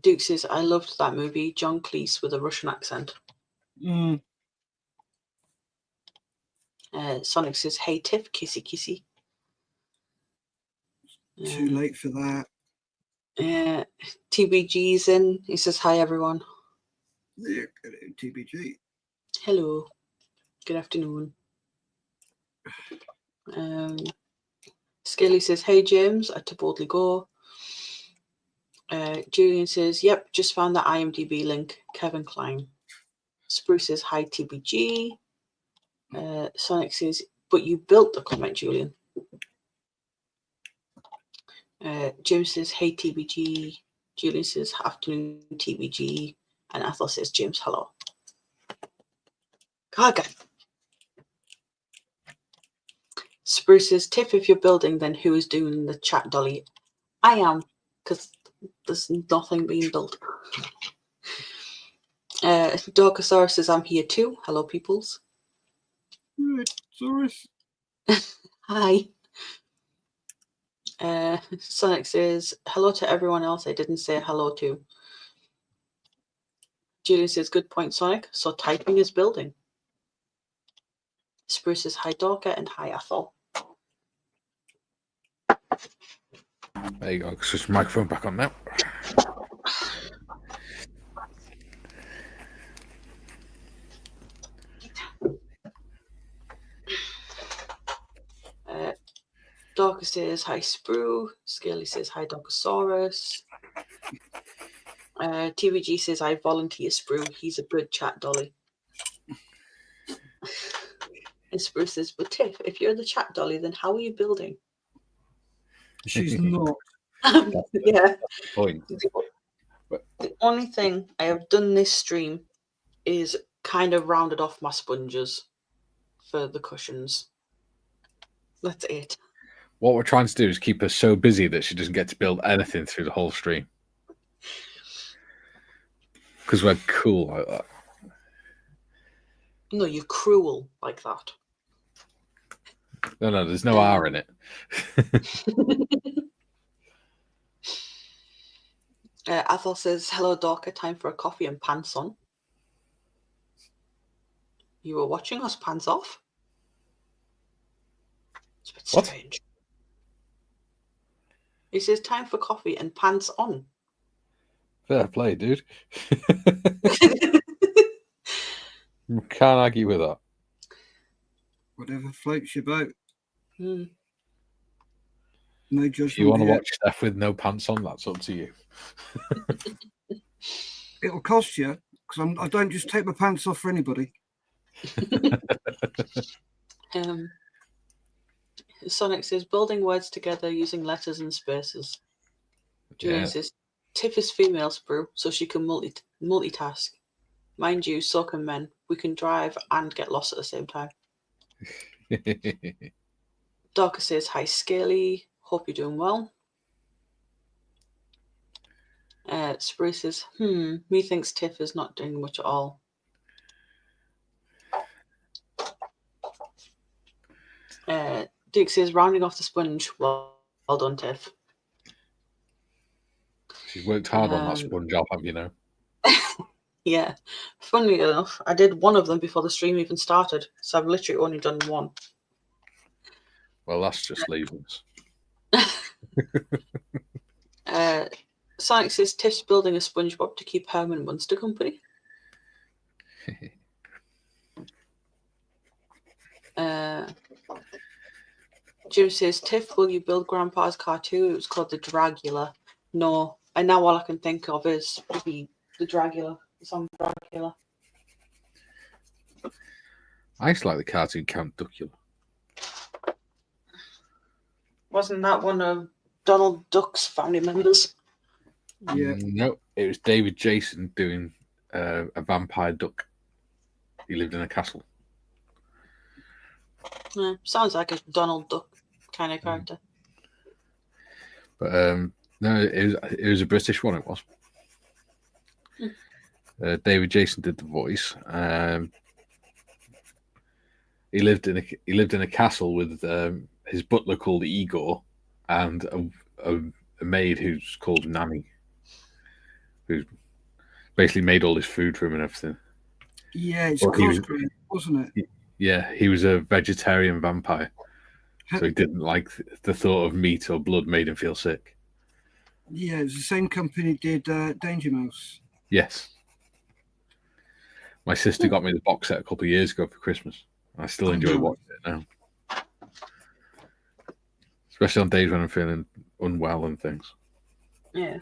Duke says, I loved that movie, John Cleese with a Russian accent. Sonic says, hey Tiff, kissy kissy. Too late for that. TBG's in. He says, hi everyone. Yeah, TBG. Hello. Good afternoon. Scaly says, hey James, I to boldly go. Julian says, yep, just found the IMDb link. Kevin Klein. Spruce says, hi TBG. Sonic says, but you built the comment, Julian. Jim says, hey TBG. Julian says, afternoon TBG. And Ethel says, James, hello. God. Spruce says, Tiff, if you're building, then who is doing the chat, Dolly? I am, because there's nothing being built. Dorkosaurus says, I'm here too. Hello, peoples. Saurus. Hi. Sonic says, hello to everyone else I didn't say hello to. Julian says, good point, Sonic. So typing is building. Spruce says, hi, Dorka, and hi, Ethel. There you go. Switch the microphone back on now. Dorka says, hi, Sprue. Scaly says, hi, Dorkosaurus. TVG says, I volunteer Sprue. He's a good chat dolly. And Sprue says, but Tiff, if you're the chat dolly, then how are you building? She's not. Yeah. Point. The only thing I have done this stream is kind of rounded off my sponges for the cushions. That's it. What we're trying to do is keep her so busy that she doesn't get to build anything through the whole stream. Because we're cool like that. No, you're cruel like that. No, there's no R in it. Athel says, hello, Dorka, time for a coffee and pants on. You were watching us pants off? It's a bit What? strange. He says, time for coffee and pants on. Fair play, dude. Can't argue with that. Whatever floats your boat. Hmm. No judgment. If you want to here. watch Steff with no pants on, that's up to you. It'll cost you, because I don't just take my pants off for anybody. Sonic says, building words together using letters and spaces. Julian says, Tiff is female, Sprue, so she can multitask. Mind you, so can men. We can drive and get lost at the same time. Dorka says, hi, Scaly. Hope you're doing well. Sprue says, methinks Tiff is not doing much at all. Duke says, rounding off the sponge. Well done, Tiff. She's worked hard on that sponge job, have you know? Yeah. Funnily enough, I did one of them before the stream even started, so I've literally only done one. Well, that's just laziness. Sonic says, Tiff's building a SpongeBob to keep Herman Munster company. Jim says, Tiff, will you build Grandpa's car too? It was called the Dragula. No, and now all I can think of is the Dragula, the song Dragula. I used to like the cartoon Count Duckula. Wasn't that one of Donald Duck's family members? Yeah. No, it was David Jason doing a vampire duck. He lived in a castle. Yeah, sounds like a Donald Duck kind of character. But no, it was a British one. It was. David Jason did the voice. He lived in a castle with his butler called Igor and a maid who's called Nanny, who basically made all his food for him and everything. Yeah, it's crossbreed, wasn't it? Yeah, he was a vegetarian vampire, so he didn't like the thought of meat or blood made him feel sick. Yeah, it was the same company did Danger Mouse. Yes. My sister got me the box set a couple of years ago for Christmas. I still enjoy watching it now. Especially on days when I'm feeling unwell and things. Yeah.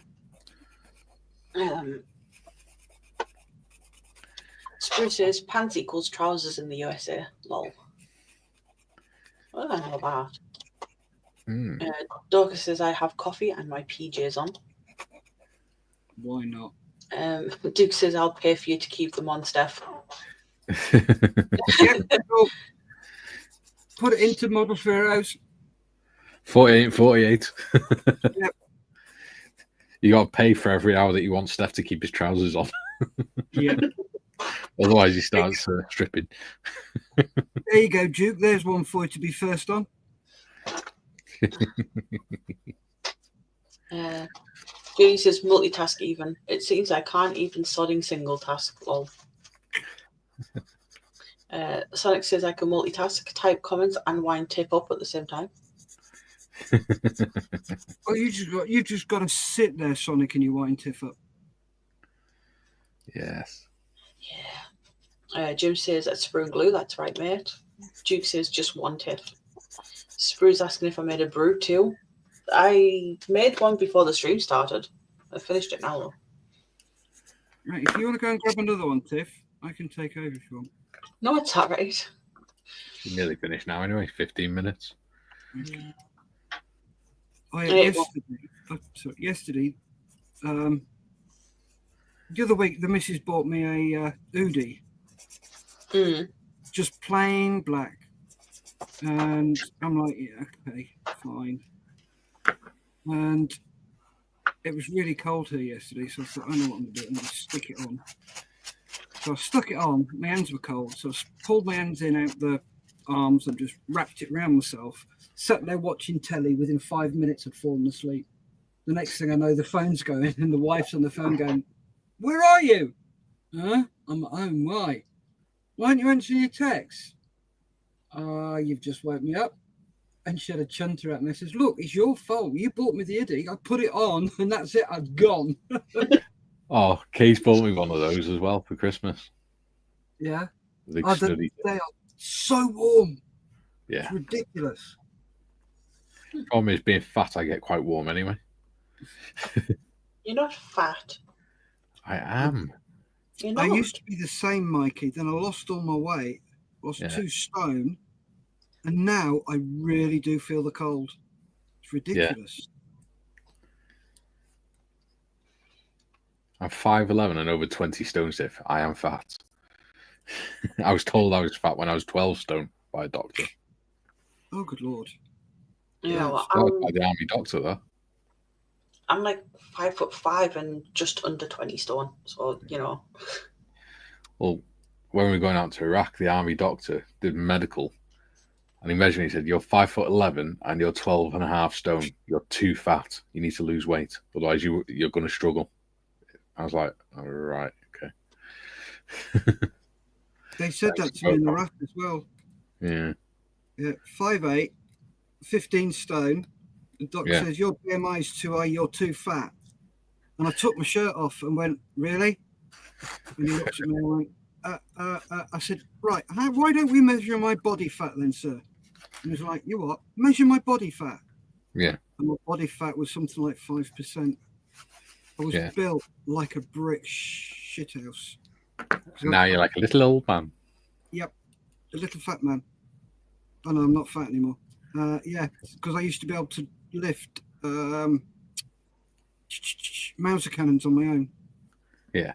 Sprue says pants equals trousers in the USA. Lol. What do I know about? Dorcas says I have coffee and my PJs on. Why not? Duke says I'll pay for you to keep them on, Steff. Put it into Model Fair House. 48. Yep. You got to pay for every hour that you want Steff to keep his trousers on. Yeah. Otherwise, he starts stripping. There you go, Duke. There's one for you to be first on. Julie says multitask even. It seems I can't even sodding single task. Lol. Sonic says I can multitask, type comments, and wind Tiff up at the same time. Well, you just got to sit there, Sonic, and you wind Tiff up. Yes. Yeah. Jim says that's Sprue and glue. That's right, mate. Duke says just one Tiff. Sprue's asking if I made a brew too. I made one before the stream started. I finished it now though. Right, if you want to go and grab another one, Tiff, I can take over if you want. No, it's all right. We're nearly finished now anyway, 15 minutes. Okay. Hey, Yesterday, the other week, the missus bought me a Udi, just plain black. And I'm like, yeah, okay, fine. And it was really cold here yesterday, so I thought, I know what I'm going to do. I'm going to stick it on. So I stuck it on. My hands were cold, so I pulled my hands in out the arms and just wrapped it around myself. Sat there watching telly. Within 5 minutes, I'd fallen asleep. The next thing I know, the phone's going, and the wife's on the phone going, "Where are you?" Huh? I'm at home. Why? Why aren't you answering your texts? You've just woke me up. And she had a chunter out, and I says, "Look, it's your fault. You bought me the Iddy. I put it on, and that's it. I've gone." Oh, Kay's bought me one of those as well for Christmas. Yeah. They are so warm. Yeah. It's ridiculous. Problem is, being fat, I get quite warm anyway. You're not fat. I am. You're not. I used to be the same, Mikey. Then I lost all my weight, lost 2 stone, and now I really do feel the cold. It's ridiculous. I'm 5'11" and over 20 stone stiff. I am fat. I was told I was fat when I was 12 stone by a doctor. Oh, good Lord. Yeah, well, that was by the army doctor, though. I'm like 5'5" and just under 20 stone. So, you know. Well, when we were going out to Iraq, the army doctor did medical. And he measured me, he said, "You're 5'11" and you're 12.5 stone. You're too fat. You need to lose weight. Otherwise, you're going to struggle. I was like, all right, okay. They said that to me in Iraq as well. Yeah. Yeah, 5'8", 15 stone. The doctor says, "Your BMI is too high, you're too fat." And I took my shirt off and went, "Really?" And he looked at me and went, I said, "Right, why don't we measure my body fat then, sir?" And he was like, "You what? Measure my body fat." Yeah. And my body fat was something like 5%. I was built like a brick shithouse. Now you're like a little old man. Yep, a little fat man. Oh no, I'm not fat anymore. Because I used to be able to lift Mauser cannons on my own. Yeah.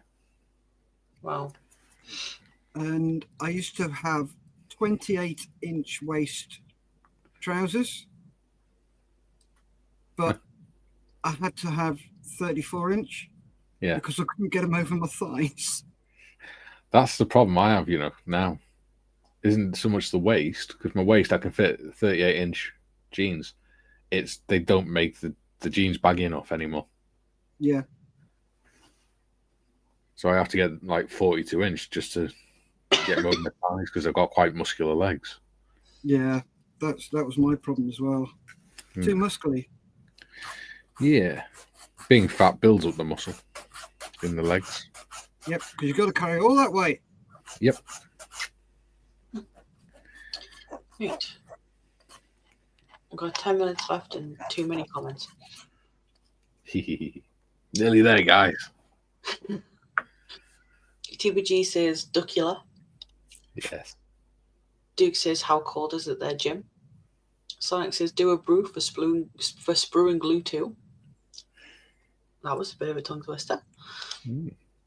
Wow. And I used to have 28-inch waist trousers, but I had to have 34-inch. Yeah. Because I couldn't get them over my thighs. That's the problem I have, now. Isn't so much the waist, because my waist I can fit 38-inch jeans. It's they don't make the jeans baggy enough anymore. Yeah. So I have to get like 42-inch just to get them over my thighs because I've got quite muscular legs. Yeah, that was my problem as well. Too muscly. Yeah. Being fat builds up the muscle in the legs. Yep, because you've got to carry all that weight. Yep. Right. We've got 10 minutes left and too many comments. Nearly there, guys. TBG says duckula. Yes. Duke says, "How cold is it there, Jim?" Sonic says, "Do a brew for sprue and glue too." That was a bit of a tongue twister.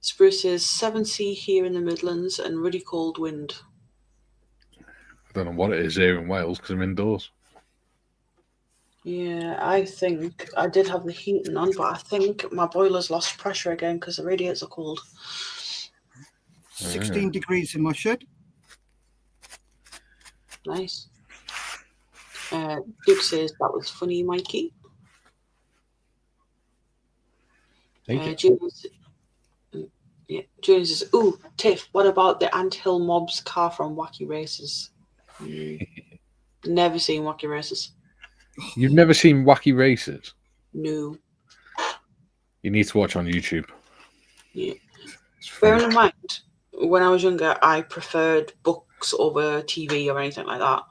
Spruce says, 7C here in the Midlands and really cold wind. I don't know what it is here in Wales because I'm indoors. Yeah, I think I did have the heating on, but I think my boiler's lost pressure again because the radiators are cold. 16 degrees in my shed. Nice. Duke says, "That was funny, Mikey." Thank you. Junior says, "Ooh, Tiff, what about the Anthill Mob's car from Wacky Races?" Never seen Wacky Races. You've never seen Wacky Races? No. You need to watch on YouTube. Yeah. Bearing in mind, when I was younger, I preferred books over TV or anything like that.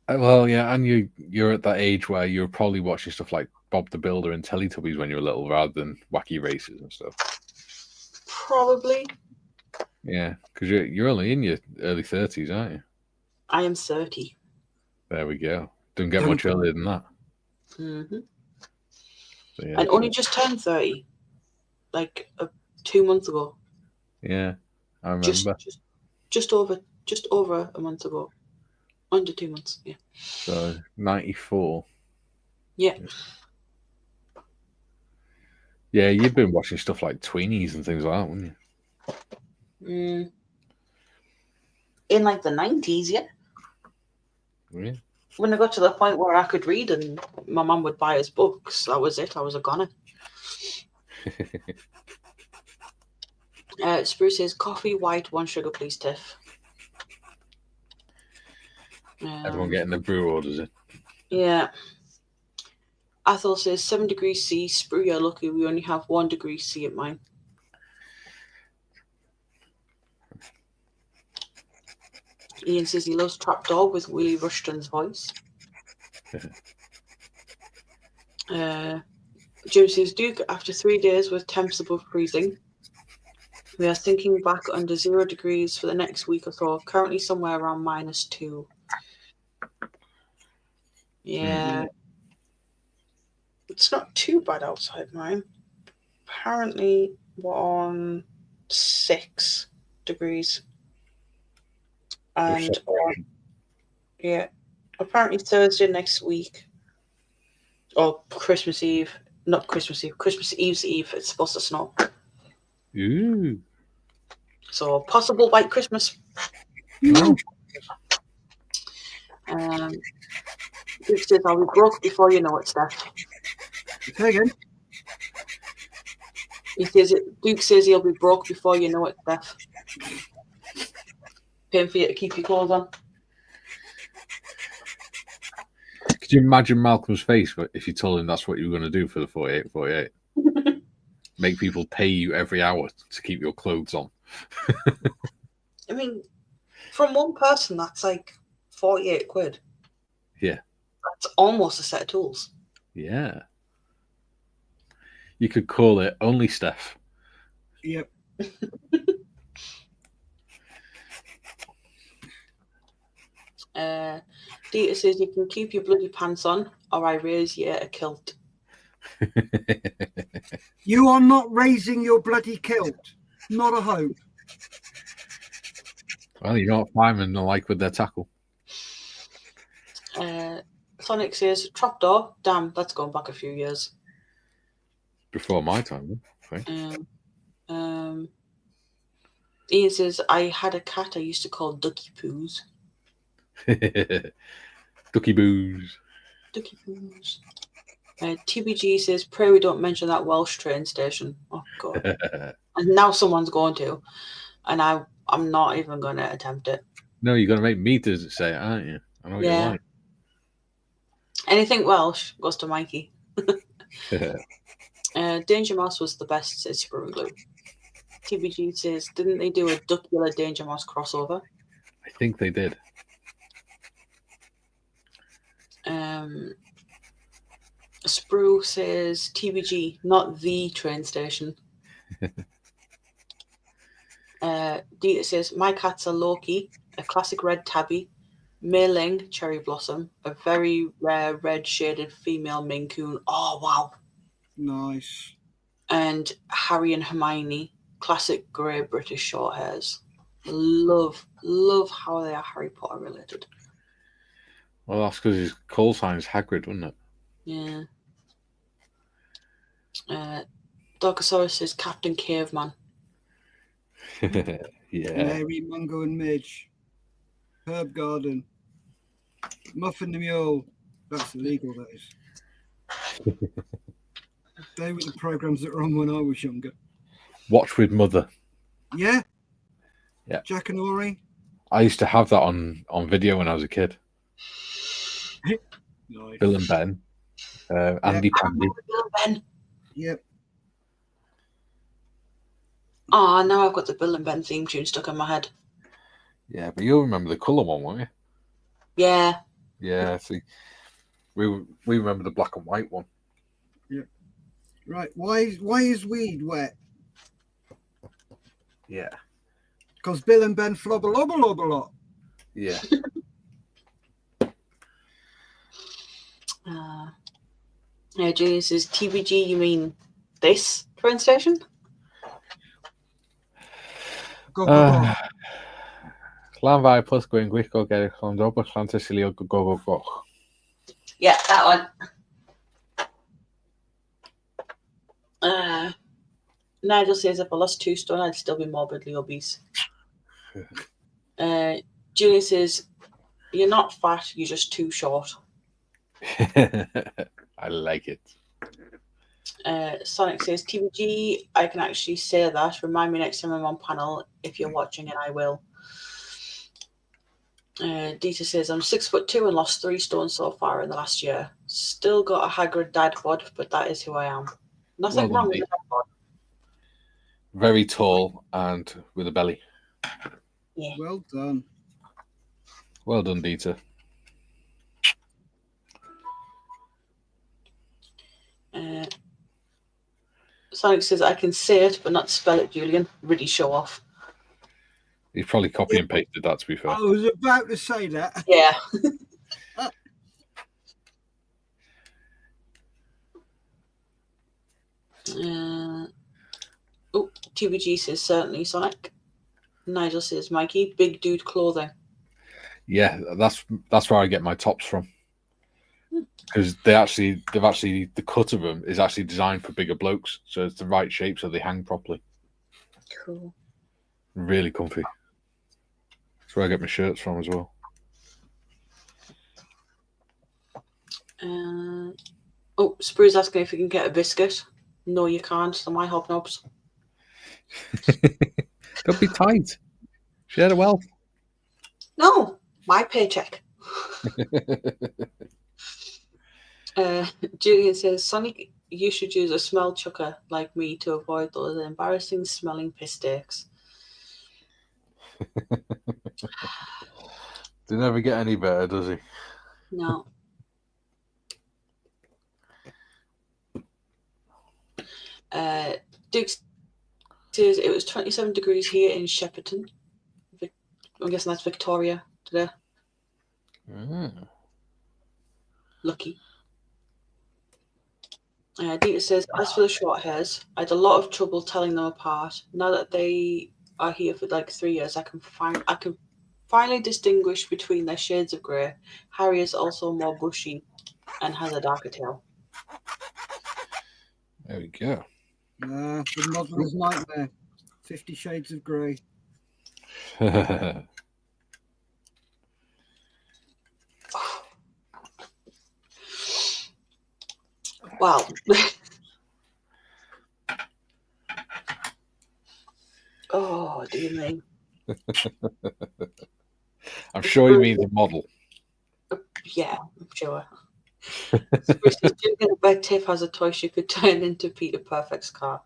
Well, yeah, and you're at that age where you're probably watching stuff like Bob the Builder and Teletubbies when you were little rather than Wacky Races and stuff. Probably. Yeah, because you're only in your early 30s, aren't you? I am 30. There we go. Didn't get much earlier than that. Mm-hmm. So, yeah, And only just turned 30, like 2 months ago. yeah, I remember. Just over a month ago. Under 2 months, yeah. So 94. Yeah. Yeah, you've been watching stuff like Tweenies and things like that, wouldn't you? In like the 90s, yeah. Yeah. When I got to the point where I could read and my mum would buy us books, that was it. I was a goner. Spruce says, coffee, white, 1 sugar, please, Tiff. Everyone getting the brew orders in. Yeah. Athol says 7 degrees C. Sprue, you're lucky. We only have 1 degree C at mine. Ian says he loves Trapdog with Willie Rushton's voice. Jim says, Duke, after 3 days with temps above freezing, we are sinking back under 0 degrees for the next week or so. Currently somewhere around -2. Yeah. It's not too bad outside mine. Apparently we're on 6 degrees. And yeah, apparently Thursday next week, or Christmas Eve, not Christmas Eve, Christmas Eve's Eve, it's supposed to snow. Ooh. So possible white Christmas. Oh. Duke says, I'll be broke before you know it, Steff. Say again. Duke says he'll be broke before you know it, Steff. Paying for you to keep your clothes on. Could you imagine Malcolm's face if you told him that's what you were going to do for the 48? Make people pay you every hour to keep your clothes on. I mean, from one person, that's like 48 quid. Yeah. That's almost a set of tools. Yeah. You could call it Only Steff. Yep. Dita says you can keep your bloody pants on, or I raise you a kilt. You are not raising your bloody kilt. Not a hope. Well, you know what firemen are like with their tackle. Sonic says, Trapdoor, damn, that's going back a few years. Before my time, I think. Ian says, I had a cat I used to call Ducky Poos. Ducky Boos. Ducky Poos. TBG says, pray we don't mention that Welsh train station. Oh, God. And now someone's going to. And I'm not even going to attempt it. No, you're going to make me to say it, aren't you? I know what you're like. Anything Welsh goes to Mikey. Danger Mouse was the best, says Super Glue. TBG says, didn't they do a Duckula Danger Mouse crossover? I think they did. Sprue says, TBG, not the train station. Dita says, my cats are Loki, a classic red tabby, Mei Ling, cherry blossom, a very rare red shaded female Maine Coon. Oh, wow. Nice. And Harry and Hermione, classic grey British short hairs. Love how they are Harry Potter related. Well, that's because his call sign's Hagrid, wasn't it? Yeah. Darkosaurus says Captain Caveman. Yeah. Mary, Mungo and Midge. Herb Garden. Muffin the Mule. That's illegal, that is. They were the programs that were on when I was younger. Watch with Mother. Yeah? Yeah. Jack and Ori. I used to have that on video when I was a kid. Nice. Bill and Ben. Andy Pandy. Bill and Ben. Yep. Oh, now I've got the Bill and Ben theme tune stuck in my head. Yeah, but you'll remember the colour one, won't you? Yeah. Yeah, see. We remember the black and white one. Yep. Right. Why is weed wet? Yeah. Because Bill and Ben flub a lot. Yeah. Julian says, TBG, you mean this train station? Go. Llanfair plus Gwyn Gwyco Gerich Llondro plus Llantysilio go. Yeah, that one. Nigel says, if I lost 2 stone, I'd still be morbidly obese. Julian says, you're not fat, you're just too short. I like it. Sonic says, TBG, I can actually say that. Remind me next time I'm on panel. If you're watching it, I will. Dita says, I'm 6'2" and lost 3 stone so far in the last year. Still got a Hagrid dad bod, but that is who I am. Nothing wrong with the dad bod. Very tall and with a belly. Yeah. Well done. Well done, Dita. Sonic says, I can say it, but not spell it, Julian. Really show off. He probably copy and pasted that, to be fair. I was about to say that. Yeah. TBG says, certainly, Sonic. Nigel says, Mikey, big dude clothing. Yeah, that's where I get my tops from. Because the cut of them is actually designed for bigger blokes, so it's the right shape, so they hang properly. Cool. Really comfy. That's where I get my shirts from as well. Sprue's asking if you can get a biscuit. No, you can't. So my hobnobs. Don't be tight. Share the wealth. No, my paycheck. Julian says, Sonic, you should use a smell chucker like me to avoid those embarrassing smelling piss stakes. They never get any better, does he? No. Duke says it was 27 degrees here in Shepperton. I'm guessing that's Victoria today. Lucky. Dita says, as for the short hairs, I had a lot of trouble telling them apart. Now that they are here for like 3 years, I can finally distinguish between their shades of grey. Harry is also more bushy and has a darker tail. There we go. The modeller's nightmare. 50 Shades of Grey. Wow. Oh, dear me. I'm sure he means a model. Yeah, I'm sure. Spruce says, Julian, I bet Tiff has a toy she could turn into Peter Perfect's car.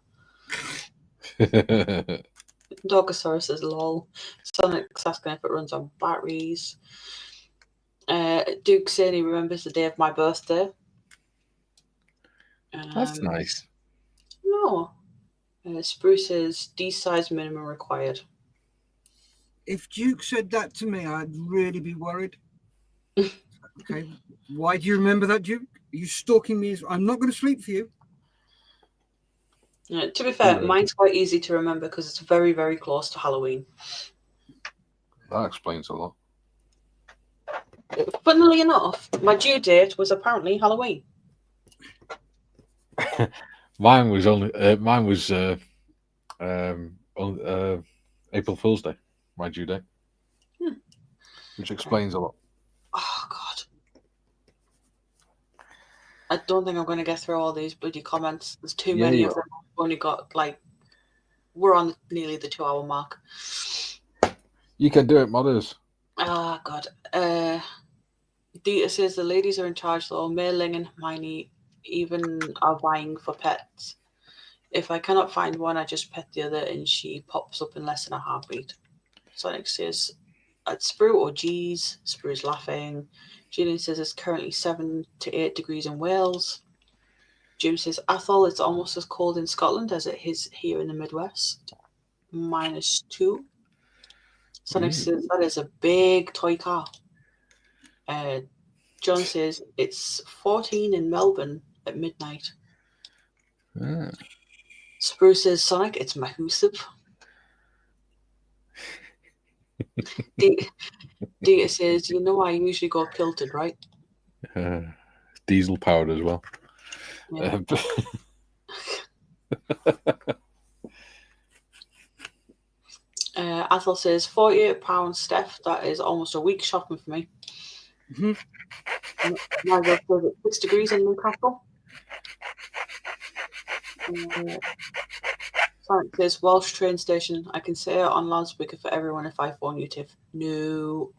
Dogosaurus says, lol. Sonic's asking if it runs on batteries. Duke saying he remembers the day of my birthday. That's nice. No. Spruce says, D size minimum required. If Duke said that to me, I'd really be worried. Okay. Why do you remember that, Duke? Are you stalking me? I'm not going to sleep for you. To be fair, mine's quite easy to remember because it's very, very close to Halloween. That explains a lot. Funnily enough, my due date was apparently Halloween. Mine was April Fool's Day, my due date, which explains a lot. Oh God, I don't think I'm going to get through all these bloody comments. There's too many of them. I've only got we're on nearly the 2-hour mark. You can do it, modders. Oh God. Dita says the ladies are in charge though. Mei Ling and Hermione even are vying for pets. If I cannot find one, I just pet the other and she pops up in less than a heartbeat. Sonic says, at Sprue or G's. Sprue's laughing. Julian says it's currently 7 to 8 degrees in Wales. Jim says, Athol, it's almost as cold in Scotland as it is here in the Midwest. -2. Sonic says that is a big toy car. John says it's 14 in Melbourne at midnight. Spruce says Sonic, it's mahoosive. Data says, you know I usually go kilted, right? Diesel powered as well. Yeah. Athel says, £48, Steff. That is almost a week shopping for me. Nigel says it's 6 degrees in Newcastle. Sonic says, Welsh train station. I can say it on loudspeaker for everyone if I phone you, Tiff. No.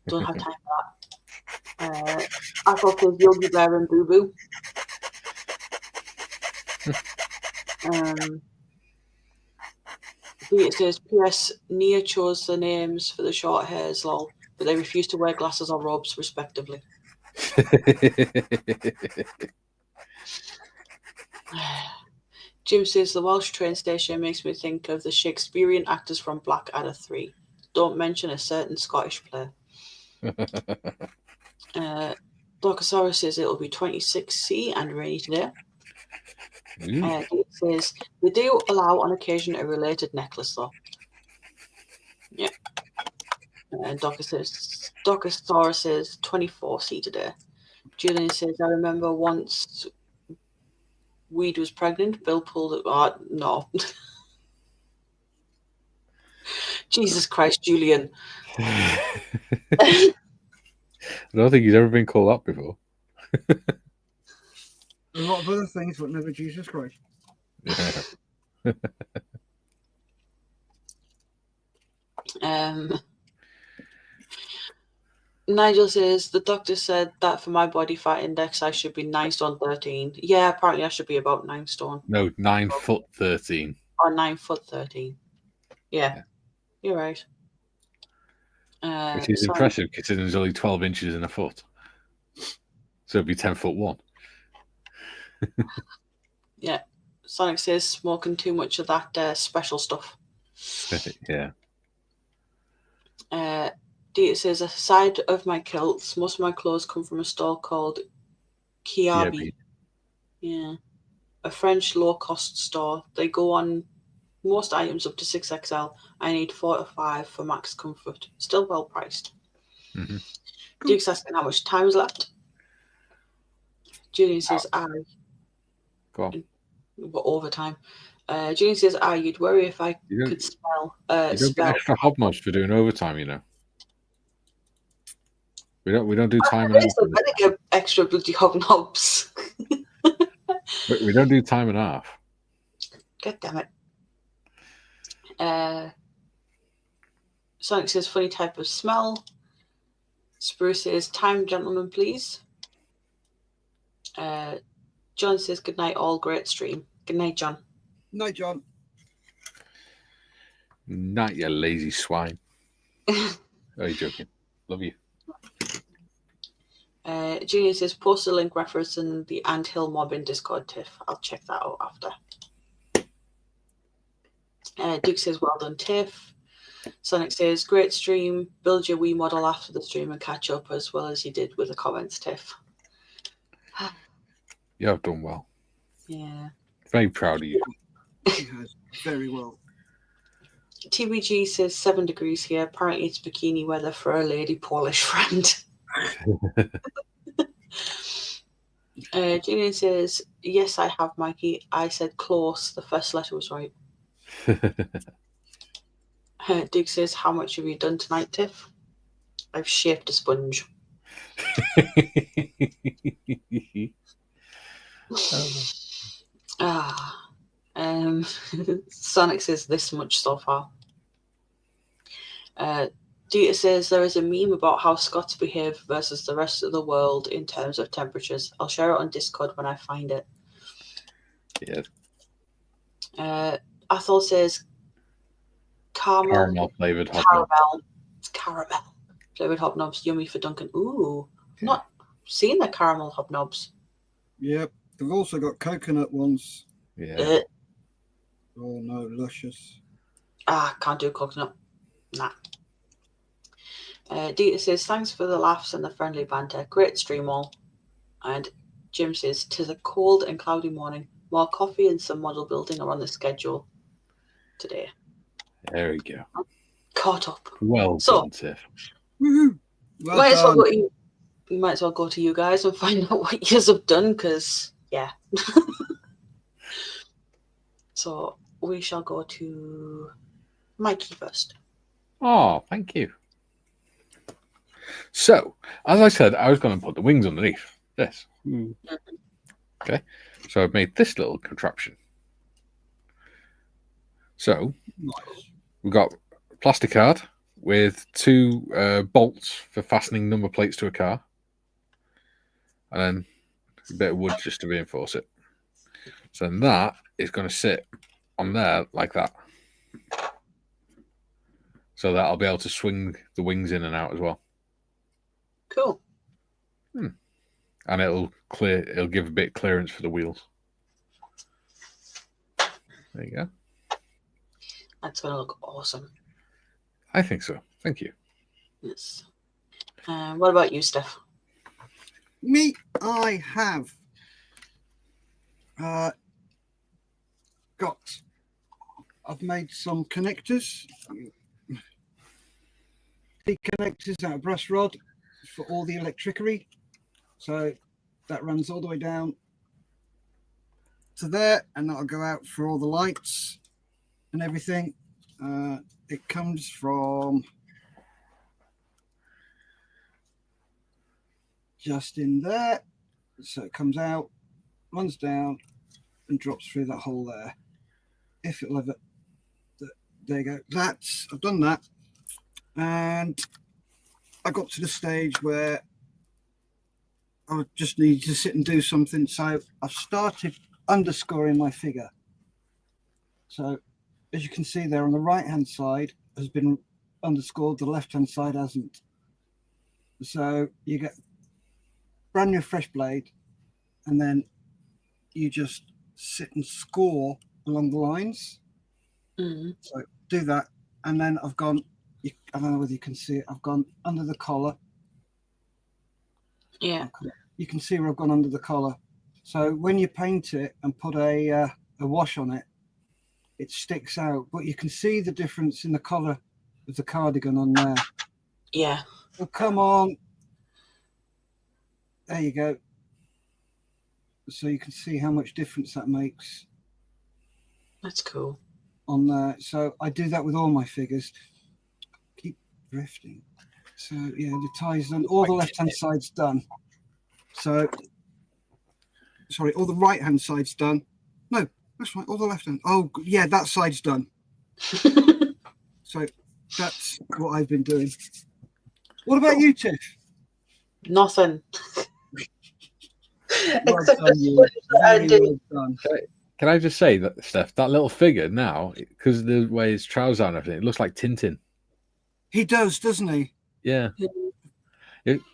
Don't have time for that. Athel says, Yogi Bear and Boo Boo. It says, P.S. Nia chose the names for the short hairs, lol, but they refuse to wear glasses or robes, respectively. Jim says, the Welsh train station makes me think of the Shakespearean actors from Blackadder 3. Don't mention a certain Scottish player. Dorkosaurus says it'll be 26C and rainy today. It says, they do allow on occasion a related necklace, though. Yeah. And Dorkosaurus says 24C today. Julian says, I remember once Weed was pregnant. Bill pulled it. Oh, no. Jesus Christ, Julian. I don't think he's ever been called up before. A lot of other things, but never Jesus Christ. Nigel says, the doctor said that for my body fat index, I should be 9 stone 13. Yeah, apparently I should be about 9 stone. No, 9 foot 13. Or 9 foot 13. Yeah. You're right. Which is impressive considering there's only 12 inches in a foot. So it'd be 10 foot 1. Yeah. Sonic says smoking too much of that special stuff. Yeah. Dita says, aside of my kilts, most of my clothes come from a store called Kiabi. Yeah. A French low-cost store. They go on most items up to 6XL. I need 4 to 5 for max comfort. Still well priced. Duke's asking how much time is left. Julian says, Go on. But overtime. Julian says, you'd worry if I could spell. You don't get extra hobnobs for doing overtime, you know. We don't do time and a half. I better get extra bloody hobnobs. We don't do time and a half. God damn it. Sonic says, funny type of smell. Spruce says, time, gentlemen, please. John says, good night, all. Great stream. Good night, John. Night, John. Night, you lazy swine. Oh, you're joking. Love you. Junior says, post a link referencing the Anthill mob in Discord, Tiff. I'll check that out after. Duke says, well done, Tiff. Sonic says, great stream. Build your Wii model after the stream and catch up as well as you did with the comments, Tiff. You have done well. Yeah. Very proud of you. He has very well. TBG says 7 degrees here. Apparently it's bikini weather for a lady Polish friend. Julian says, yes, I have, Mikey. I said close. The first letter was right. Duke says, how much have you done tonight, Tiff? I've shaped a sponge. Sonic says this much so far. Dita says there is a meme about how Scots behave versus the rest of the world in terms of temperatures. I'll share it on Discord when I find it. Yeah. Athol says caramel flavored hobnobs. Caramel flavored hobnobs, yummy for Duncan. Ooh, not seen the caramel hobnobs. Yep, they've also got coconut ones. Yeah. Oh no, luscious. Can't do coconut. Nah. Dita says, thanks for the laughs and the friendly banter. Great stream all. And Jim says, 'tis a cold and cloudy morning. More coffee and some model building are on the schedule today. There we go. Caught up. Well So- done, Tiff. Woohoo! Well might as well done. go to you might as well go to you guys and find out what you have done, because yeah. So we shall go to Mikey first. Oh, thank you. So, as I said, I was going to put the wings underneath this. Okay, so I've made this little contraption. So, Nice. we've got a plastic card with 2 bolts for fastening number plates to a car, and then a bit of wood just to reinforce it. So then that is going to sit on there like that. So that I'll be able to swing the wings in and out as well. Cool. And it'll give a bit of clearance for the wheels. There you go. That's going to look awesome. I think so. Thank you. Yes. What about you, Steff? Me, I have I've made some connectors. Big connectors out of brass rod for all the electricery. So that runs all the way down to there, and that'll go out for all the lights and everything. It comes from just in there. So it comes out, runs down, and drops through that hole there. If it'll ever, there you go. I've done that. And I got to the stage where I just needed to sit and do something. So I've started underscoring my figure. So as you can see there on the right hand side has been underscored, the left hand side hasn't. So you get brand new fresh blade, and then you just sit and score along the lines. So do that, and then I've gone, I don't know whether you can see it, I've gone under the collar. Yeah. You can see where I've gone under the collar. So when you paint it and put a wash on it, it sticks out, but you can see the difference in the collar of the cardigan on there. Yeah. Oh, come on. There you go. So you can see how much difference that makes That's cool. on there. So I do that with all my figures. Keep drifting. So yeah, the tie's done. All the left-hand side's done. So, sorry, all the right-hand side's done. No, that's right, all the left-hand. Oh, yeah, that side's done. So that's what I've been doing. What about you, Tiff? Nothing. Well Except done, the you. split that I Very did. well done. Can I just say that, Steph, that little figure now, because of the way his trousers are and everything, it looks like Tintin. He does, doesn't he? Yeah.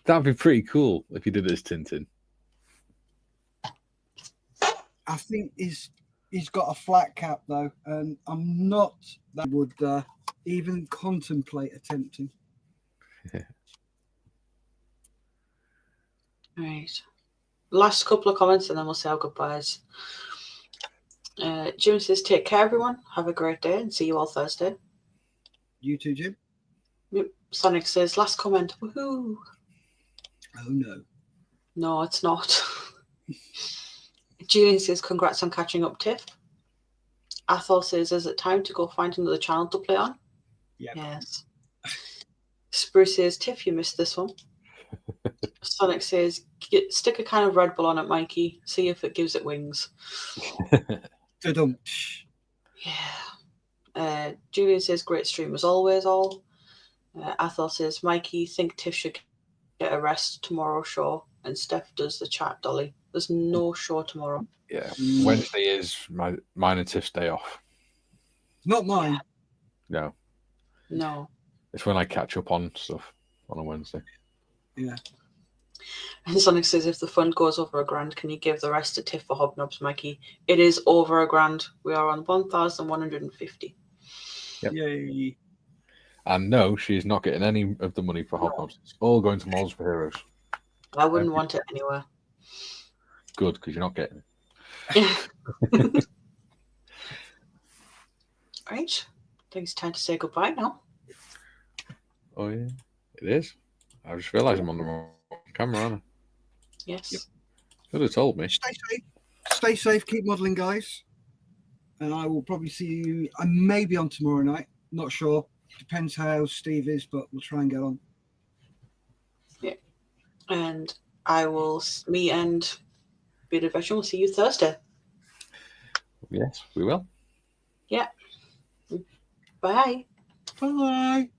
That'd be pretty cool if he did it as Tintin. I think he's got a flat cap, though, and I'm not that would even contemplate attempting. Right. Last couple of comments and then we'll say our goodbyes. Jim says, take care, everyone. Have a great day and see you all Thursday. You too, Jim? Yep. Sonic says, last comment. Woohoo. Oh, no. No, it's not. Julian says, congrats on catching up, Tiff. Athol says, is it time to go find another channel to play on? Yeah. Yes. Spruce says, Tiff, you missed this one. Sonic says, stick a can of Red Bull on it, Mikey. See if it gives it wings. Da-dum. Yeah. Julian says, great stream as always, all. Athol says, Mikey, think Tiff should get a rest tomorrow show. And Steff does the chat, Dolly. There's no show tomorrow. Yeah. Wednesday is mine and Tiff's day off. Not mine. No. No. It's when I catch up on stuff on a Wednesday. Yeah. And Sonic says, if the fund goes over £1,000, can you give the rest to Tiff for Hobnobs, Mikey? It is over £1,000. We are on 1,150. Yep. Yay. And no, she's not getting any of the money for Hobnobs. It's all going to Malls for Heroes. I wouldn't want it anywhere. Good, because you're not getting it. Right. I think it's time to say goodbye now. Oh, yeah. It is. I just realised I'm on the wrong camera, aren't I? Yes. Yep. Could have told me. Stay safe. Stay safe. Keep modelling, guys. And I will probably see you. I may be on tomorrow night. Not sure. Depends how Steve is, but we'll try and get on. Yeah. And me and Bearded Veteran will see you Thursday. Yes, we will. Yeah. Bye. Bye.